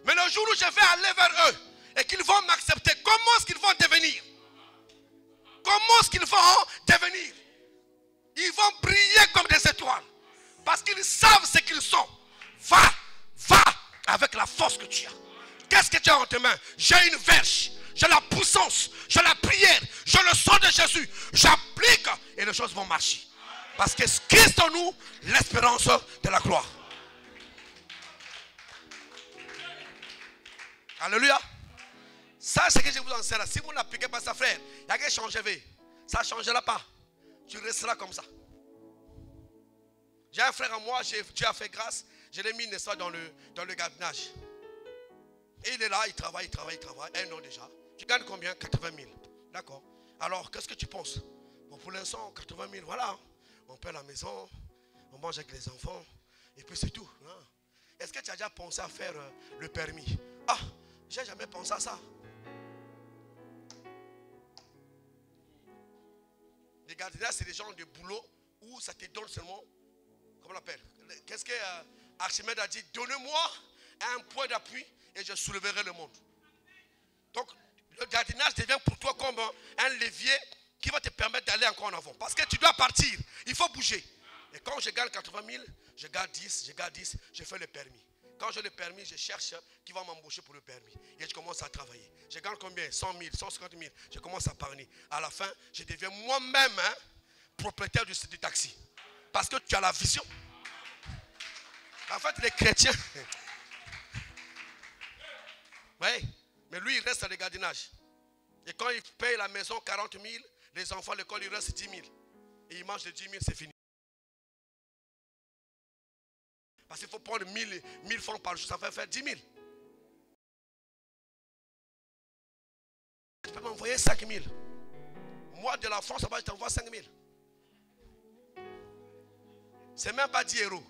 Mais le jour où je vais aller vers eux et qu'ils vont m'accepter, comment est-ce qu'ils vont devenir? Comment est-ce qu'ils vont devenir? Ils vont briller comme des étoiles. Parce qu'ils savent ce qu'ils sont. Va avec la force que tu as. Qu'est-ce que tu as en tes mains? J'ai une verge. J'ai la puissance. J'ai la prière. J'ai le sang de Jésus. J'applique et les choses vont marcher. Parce que Christ en nous, l'espérance de la gloire. Alléluia. Ça, c'est ce que je vous enseigne. Si vous n'appliquez pas ça, frère, il y a quelque chose changer. Ça ne changera pas. Tu resteras comme ça. J'ai un frère à moi, Dieu a fait grâce. Je l'ai mis dans le gardiennage. Et il est là, il travaille. 1 an déjà. Tu gagnes combien? 80 000. D'accord. Alors, qu'est-ce que tu penses? Bon, pour l'instant, 80 000, voilà. On paie la maison, on mange avec les enfants, et puis c'est tout. Hein. Est-ce que tu as déjà pensé à faire le permis? Ah, j'ai jamais pensé à ça. Les gardiennats, c'est des gens de boulot où ça te donne seulement, comment on l'appelle? Qu'est-ce que Archimède a dit? Donnez-moi un point d'appui et je soulèverai le monde. Donc, le gardiennage devient pour toi comme un levier qui va te permettre d'aller encore en avant. Parce que tu dois partir, il faut bouger. Et quand je gagne 80 000, je garde 10, je fais le permis. Quand j'ai le permis, je cherche qui va m'embaucher pour le permis. Et je commence à travailler. Je gagne combien? 100 000, 150 000. Je commence à parler. À la fin, je deviens moi-même propriétaire du taxi. Parce que tu as la vision. En fait, les chrétiens... Oui, mais lui, il reste à le gardiennage. Et quand il paye la maison 40 000, les enfants à l'école, il reste 10 000. Et il mange de 10 000, c'est fini. Parce qu'il faut prendre 1000 francs par jour, ça fait faire 10 000. Tu peux m'envoyer 5 000. Moi, de la France, je t'envoie 5 000. C'est même pas 10 euros.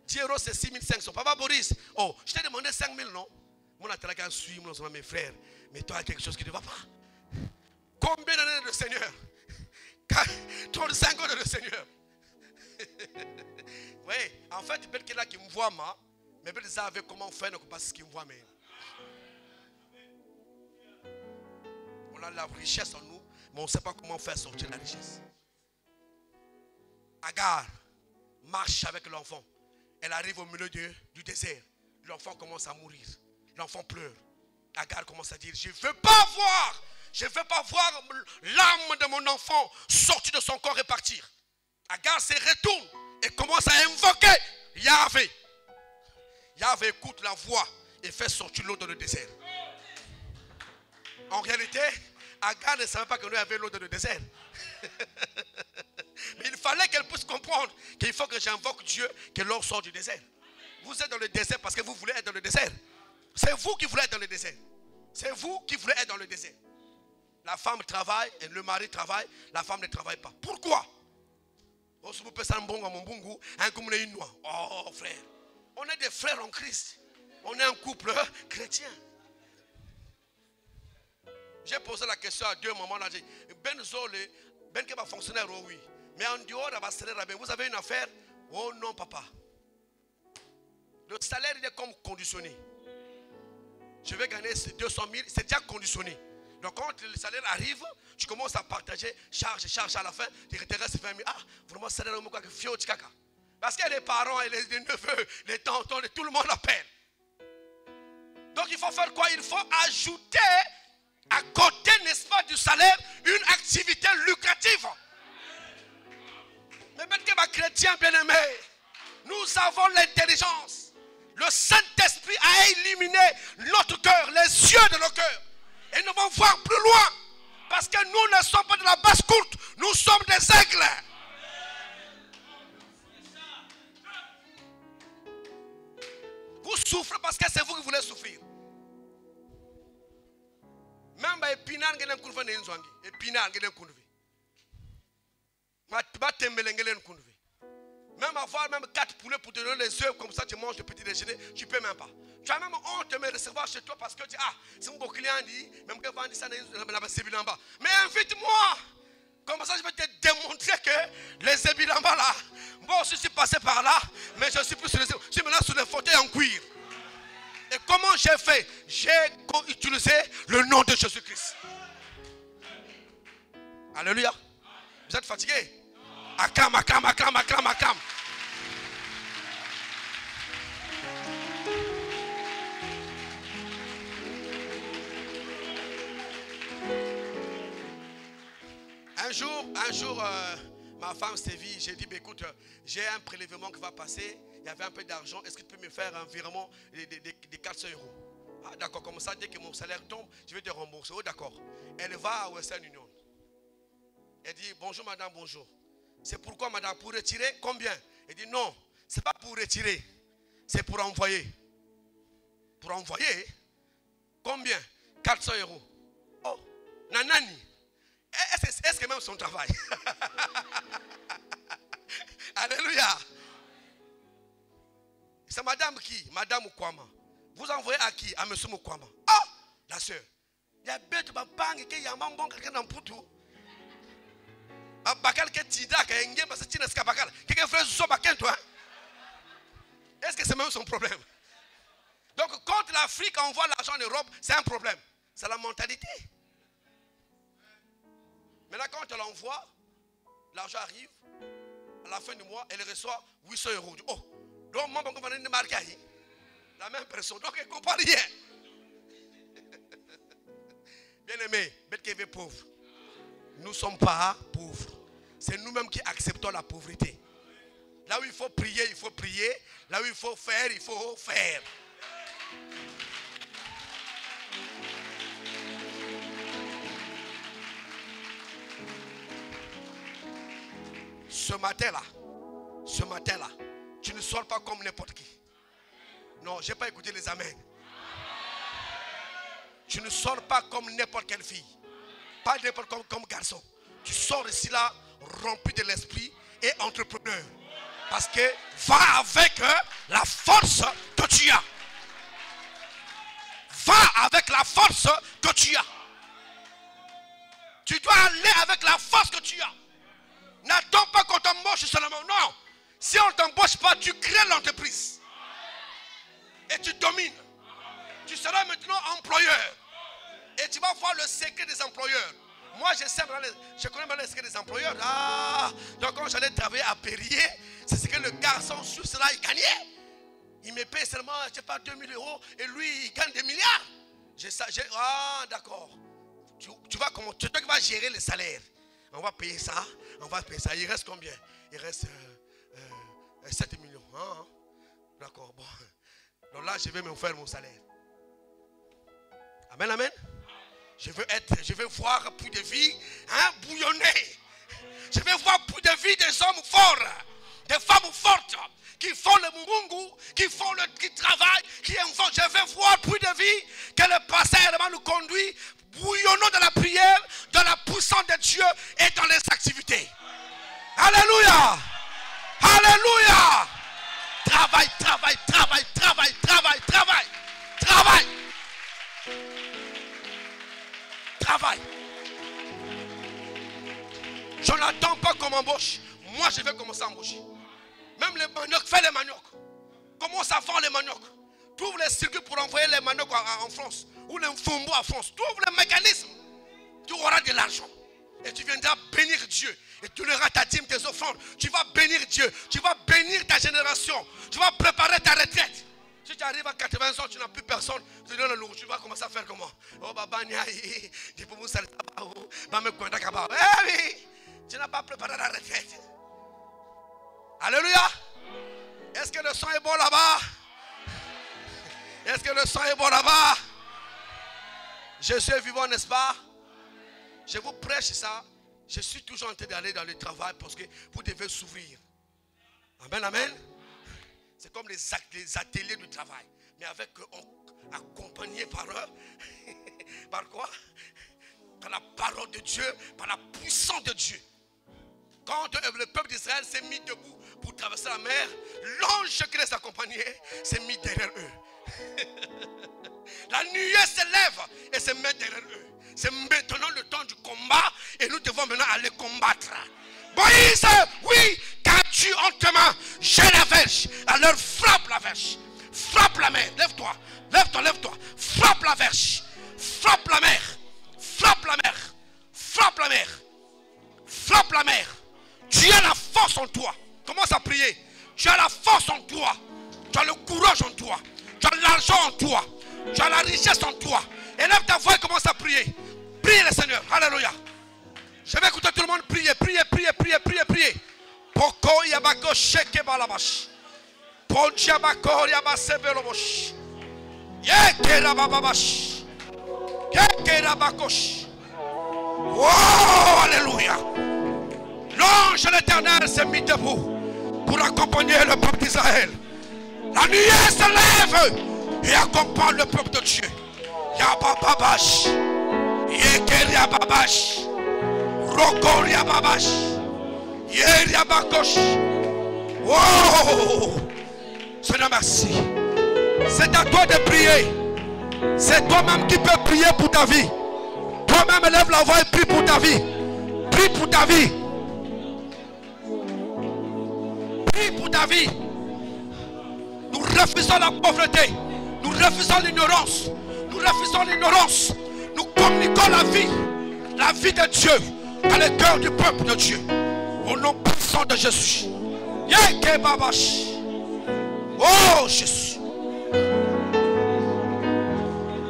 10 euros, c'est 6 500. Papa Boris, oh, je t'ai demandé 5 000, non? Mon attelage suit, mes frères. Mais toi, il y a quelque chose qui ne va pas. Combien d'années de Seigneur? 35 ans de Seigneur. Oui, en fait, il y a quelqu'un qui me voit, mais il savait comment faire, donc pas ce qu'il me voit. Mais on a la richesse en nous, mais on ne sait pas comment faire sortir la richesse. Agar marche avec l'enfant. Elle arrive au milieu du désert. L'enfant commence à mourir. L'enfant pleure. Agar commence à dire, je ne veux pas voir l'âme de mon enfant sortir de son corps et partir. Agar se retourne et commence à invoquer Yahvé. Yahvé écoute la voix et fait sortir l'eau dans le désert. En réalité, Agar ne savait pas que nous avions l'eau dans le désert. Mais il fallait qu'elle puisse comprendre qu'il faut que j'invoque Dieu, que l'eau sorte du désert. Vous êtes dans le désert parce que vous voulez être dans le désert. C'est vous qui voulez être dans le désert. C'est vous qui voulez être dans le désert. La femme travaille et le mari travaille. La femme ne travaille pas. Pourquoi? Oh frère. On est des frères en Christ. On est un couple chrétien. J'ai posé la question à 2 moments là. Ben qui va fonctionnaire, oh oui. Mais en dehors de votre salaire, vous avez une affaire? Oh non, papa. Le salaire, il est comme conditionné. Je vais gagner 200 000, c'est déjà conditionné. Donc quand le salaire arrive, tu commences à partager, charge à la fin, il te reste 20 000. Ah, vraiment, salaire, parce que les parents et les neveux, les tontons, tout le monde appelle. Donc il faut faire quoi? Il faut ajouter à côté, n'est-ce pas, du salaire, une activité lucrative. Mais même que ma chrétien bien-aimé, nous avons l'intelligence. Le Saint-Esprit a illuminé notre cœur, les yeux de nos cœurs. Et nous allons voir plus loin. Parce que nous ne sommes pas de la basse-courte, nous sommes des aigles. Vous souffrez parce que c'est vous qui voulez souffrir. Même si Epinal est un coup de vie, Epinal est un coup de vie. Même avoir même 4 poulets pour te donner les œufs comme ça, tu manges le petit déjeuner, tu ne peux même pas. Tu as même honte de me recevoir chez toi parce que tu dis, ah, c'est mon client dit, même que vend ça, mais invite-moi. Comme ça, je vais te démontrer que les ébilambas là, moi aussi je suis passé par là, mais je suis plus sur je suis maintenant sur les fauteuils en cuir. Et comment j'ai fait? J'ai utilisé le nom de Jésus-Christ. Alléluia. Vous êtes fatigué? Acclame. Un jour, ma femme Stévie, j'ai dit, écoute, j'ai un prélèvement qui va passer, il y avait un peu d'argent, est-ce que tu peux me faire un virement de 400 €? Ah d'accord, comme ça, dès que mon salaire tombe, je vais te rembourser. Oh d'accord. Elle va à Western Union. Elle dit, bonjour madame, bonjour. C'est pourquoi madame, pour retirer combien? Elle dit, non, Ce n'est pas pour retirer, c'est pour envoyer. Pour envoyer, combien? 400 €. Oh, nanani. Est-ce que même son travail? Alléluia. C'est madame qui? Madame Oukwama. Vous envoyez à qui? À monsieur Oukwama. Oh, la soeur. Il y a bête ma banque qui y a bon quelqu'un dans Poutou. Bakal qui tida qui est parce que tu n'es pas bakal. Quelqu'un fait ce bakal toi. Est-ce que c'est même son problème? Donc quand l'Afrique envoie l'argent en Europe, c'est un problème. C'est la mentalité. Maintenant quand elle l'envoie, l'argent arrive. À la fin du mois, elle reçoit 800 €. Oh, donc moi, je vais marquer la même personne. Donc elle ne comprend rien. Bien aimé, bête qui est pauvre. Nous ne sommes pas pauvres. C'est nous-mêmes qui acceptons la pauvreté. Là où il faut prier, il faut prier. Là où il faut faire, il faut faire. Ce matin-là, tu ne sors pas comme n'importe qui. Non, je n'ai pas écouté les amens. Tu ne sors pas comme n'importe quelle fille. Pas n'importe comme garçon. Tu sors ici là, rempli de l'esprit et entrepreneur. Parce que va avec la force que tu as. Va avec la force que tu as. Tu dois aller avec la force que tu as. N'attends pas qu'on t'embauche seulement. Non. Si on ne t'embauche pas, tu crées l'entreprise. Et tu domines. Tu seras maintenant employeur. Et tu vas voir le secret des employeurs. Moi, je connais maintenant le secret des employeurs. Ah, donc quand j'allais travailler à Périer, c'est ce que le garçon sur cela, il gagnait. Il me paye seulement, je ne sais pas, 2000 € et lui, il gagne des milliards. Ah, d'accord. Tu vas comment? Tu vas gérer les salaires. On va payer ça, on va payer ça. Il reste combien? Il reste 7 millions. Hein? D'accord, bon. Donc là, je vais me faire mon salaire. Amen, amen. Je veux voir plus de vie bouillonner. Je veux voir plus de vie des hommes forts, des femmes fortes, qui font le mungungu, qui travaillent, qui inventent. Je veux voir plus de vie, que le passé nous conduit, bouillonnant dans la prière, dans la puissance de Dieu et dans les activités. Alléluia. Alléluia. Travail, travail, travail, travail, travail, travail, travail. Travail. Je n'attends pas qu'on m'embauche. Moi, je vais commencer à embaucher. Même les maniocs, fais les maniocs. Commence à vendre les maniocs. Tu ouvres les circuits pour envoyer les maniocs en France. Ou les fumbo en France. Tu ouvres les mécanismes. Tu auras de l'argent. Et tu viendras bénir Dieu. Et tu auras ta dîme, tes offrandes. Tu vas bénir Dieu. Tu vas bénir ta génération. Tu vas préparer ta retraite. Si tu arrives à 80 ans, tu n'as plus personne, tu donnes le loup, tu vas commencer à faire comment? Oh, baba, tu peux me saluer, oui, tu n'as pas préparé la retraite. Alléluia. Est-ce que le sang est bon là-bas? Est-ce que le sang est bon là-bas? Jésus est vivant, n'est-ce pas? Je vous prêche ça. Je suis toujours en train d'aller dans le travail parce que vous devez s'ouvrir. Amen, amen. C'est comme les ateliers du travail. Mais avec accompagné par eux. Par quoi? Par la parole de Dieu, par la puissance de Dieu. Quand le peuple d'Israël s'est mis debout pour traverser la mer, l'ange qui les accompagnait s'est mis derrière eux. La nuée se lève et se met derrière eux. C'est maintenant le temps du combat et nous devons maintenant aller combattre. Moïse, oui, car tu en tes mains, j'ai la verge. Alors frappe la verge. Frappe la mer. Lève-toi. Lève-toi, lève-toi. Frappe la verge. Frappe la mer. Frappe la mer. Frappe la mer. Frappe la mer. Tu as la force en toi. Commence à prier. Tu as la force en toi. Tu as le courage en toi. Tu as l'argent en toi. Tu as la richesse en toi. Élève ta voix et commence à prier. Priez le Seigneur. Alléluia. Je vais écouter tout le monde prier, prier, prier, prier, prier, prier. Poko yabako sheke balabash. Ponjabako yabasebelobosh. Yekera bababash. Yekera bakosh. Oh, alléluia. L'ange de l'Éternel s'est mis debout pour accompagner le peuple d'Israël. La nuée se lève et accompagne le peuple de Dieu. Yabababash, Yekeriababash, Rokoriababash, Yeriabakosh. Oh, Seigneur, merci. C'est à toi de prier. C'est toi-même qui peux prier pour ta vie. Toi-même lève la voix et prie pour ta vie. Prie pour ta vie. Prie pour ta vie. Nous refusons la pauvreté. Nous refusons l'ignorance. Nous refusons l'ignorance. Nous communiquons la vie de Dieu dans le cœur du peuple de Dieu. Au nom puissant de Jésus. Oh Jésus.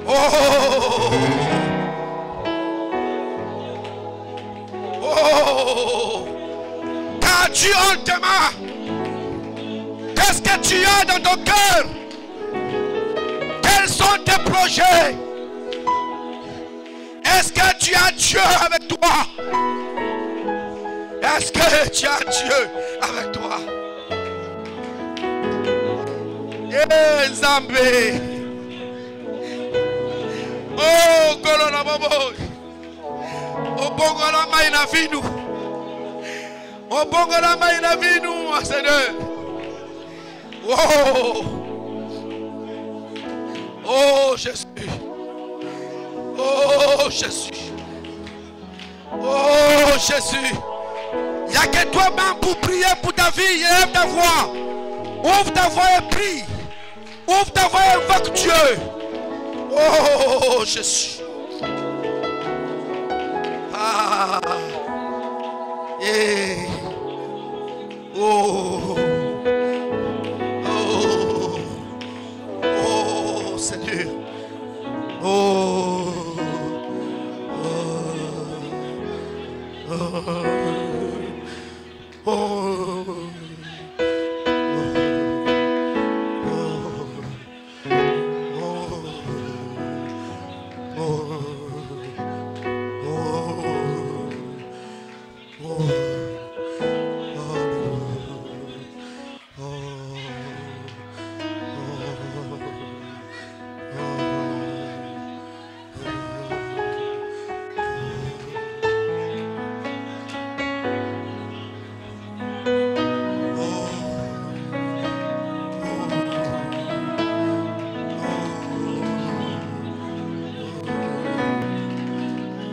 Oh. Oh. Qu'as-tu en tes mains? Qu'est-ce que tu as dans ton cœur? Quels sont tes projets? Est-ce que tu as Dieu avec toi? Est-ce que tu as Dieu avec toi? Eh, Zambé. Oh, Golona Bobo. Oh, Bongola Maïna Vinu. Oh, Bongola Maïna Vinu, Seigneur. Oh. Oh, Jésus. Oh, Jésus. Oh, Jésus. Il n'y a que toi-même pour prier pour ta vie. Élève ta voix. Ouvre ta voix et prie. Ouvre ta voix et invoque Dieu. Oh, Jésus. Ah. Yeah. Oh. Oh. Oh, Seigneur. Oh. Oh. Oh. Oh.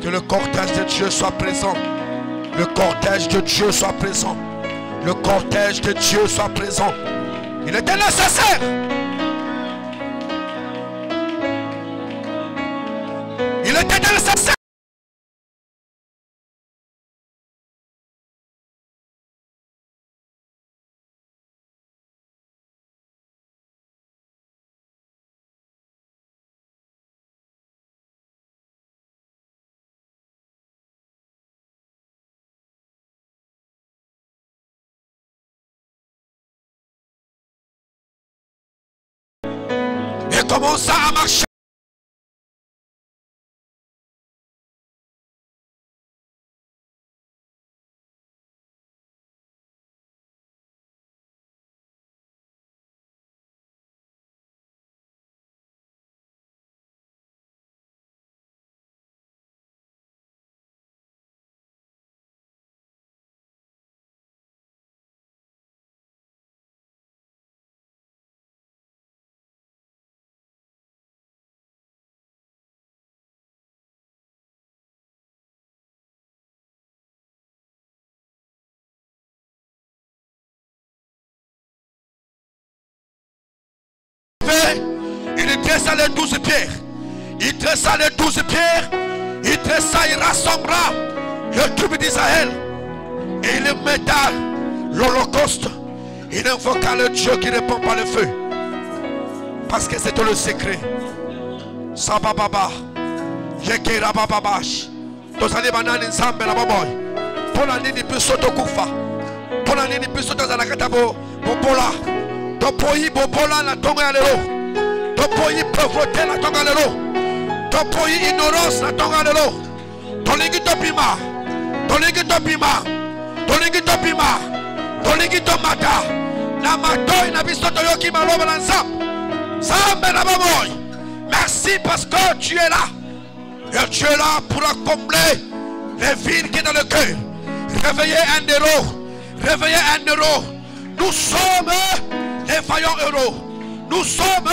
Que le cortège de Dieu soit présent. Le cortège de Dieu soit présent. Le cortège de Dieu soit présent. Il était nécessaire. Il était nécessaire. Et commença à marcher. Il dressa les 12 pierres. Il dressa les 12 pierres. Il dressa, il rassembla le troupe d'Israël. Et il metta l'holocauste. Il invoqua le Dieu qui ne répond pas le feu. Parce que c'était le secret. Sabababa. Yekera bababash. Tozali banani nzambe la baboy. Pona nini biso tokufa. Pona nini biso tozala katabo. Bobola. Topoyi bobola na tonga ya lelo. Topoyi pauvreté na tonga lelo. Topoyi ignorance na tonga lelo. Tolingi topima. Tolingi topima. Tolingi topima. Tolingi tomata. Namato na biso toyoki maloba na nzambe. Nzambe na baboy. Merci parce que tu es là. Et tu es là pour combler les vides qui sont dans le cœur. Réveiller un héros. Réveiller un héros. Nous sommes les vaillants héros. Nous sommes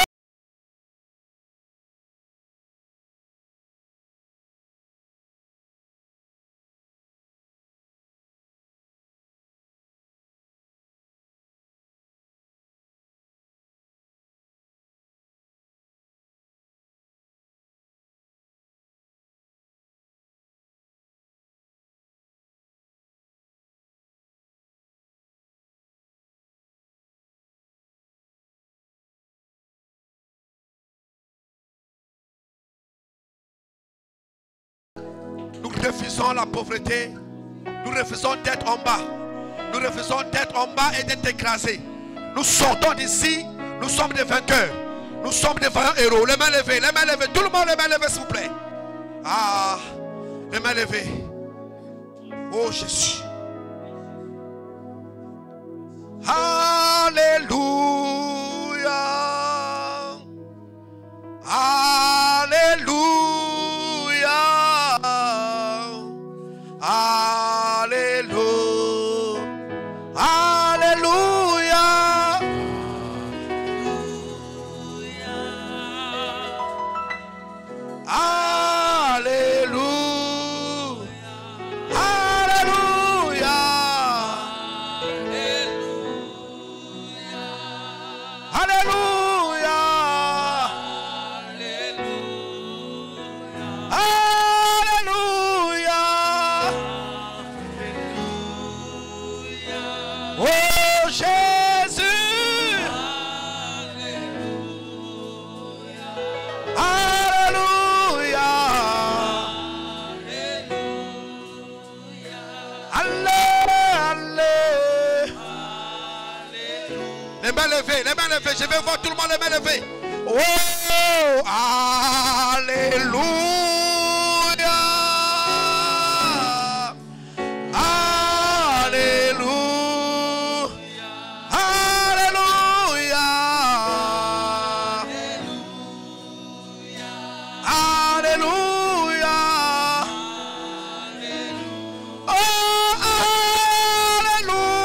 nous refusons la pauvreté. Nous refusons d'être en bas. Nous refusons d'être en bas et d'être écrasés. Nous sortons d'ici. Nous sommes des vainqueurs. Nous sommes des vaillants héros. Les mains levées, les mains levées. Tout le monde, les mains levées, s'il vous plaît. Ah, les mains levées. Oh Jésus. Alléluia. Alléluia. Alléluia. Alléluia. Les mains levées, je vais voir tout le monde les mains levées. Oh, alléluia. Alléluia. Alléluia. Alléluia. Oh, alléluia.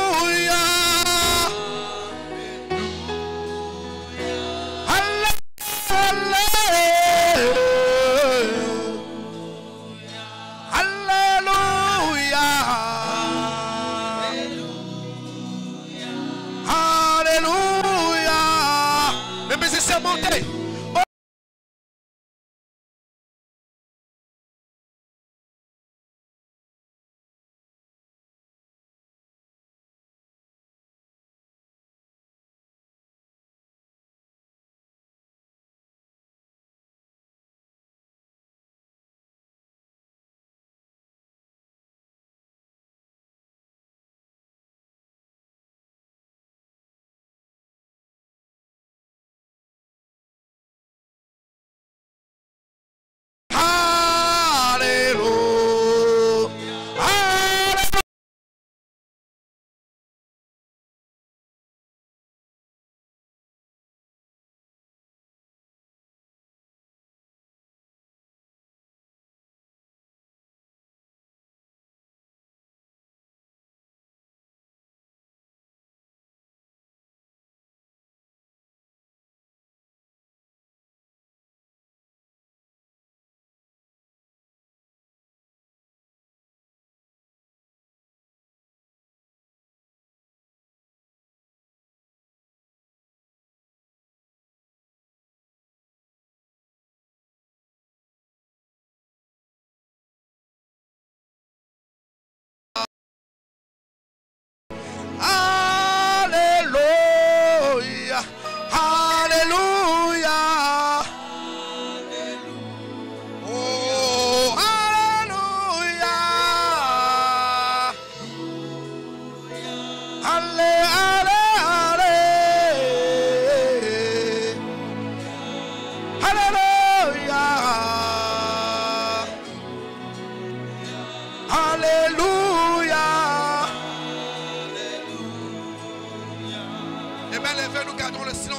Montez.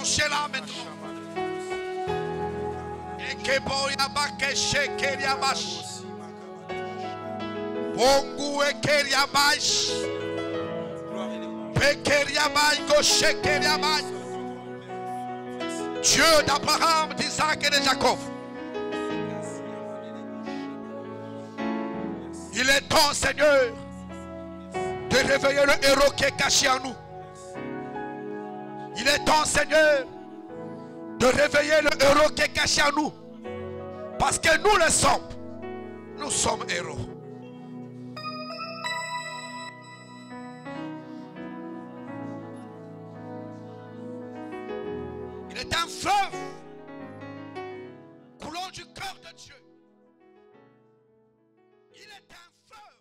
touchez-la maintenant. Bongo ekeriabash. Pekeriabash goshekeriabash. Dieu d'Abraham, d'Isaac et de Jacob. Il est temps, Seigneur, de réveiller le héros qui est caché en nous. Il est temps, Seigneur, de réveiller le héros qui est caché en nous. Parce que nous le sommes. Nous sommes héros. Il est un fleuve coulant du cœur de Dieu. Il est un fleuve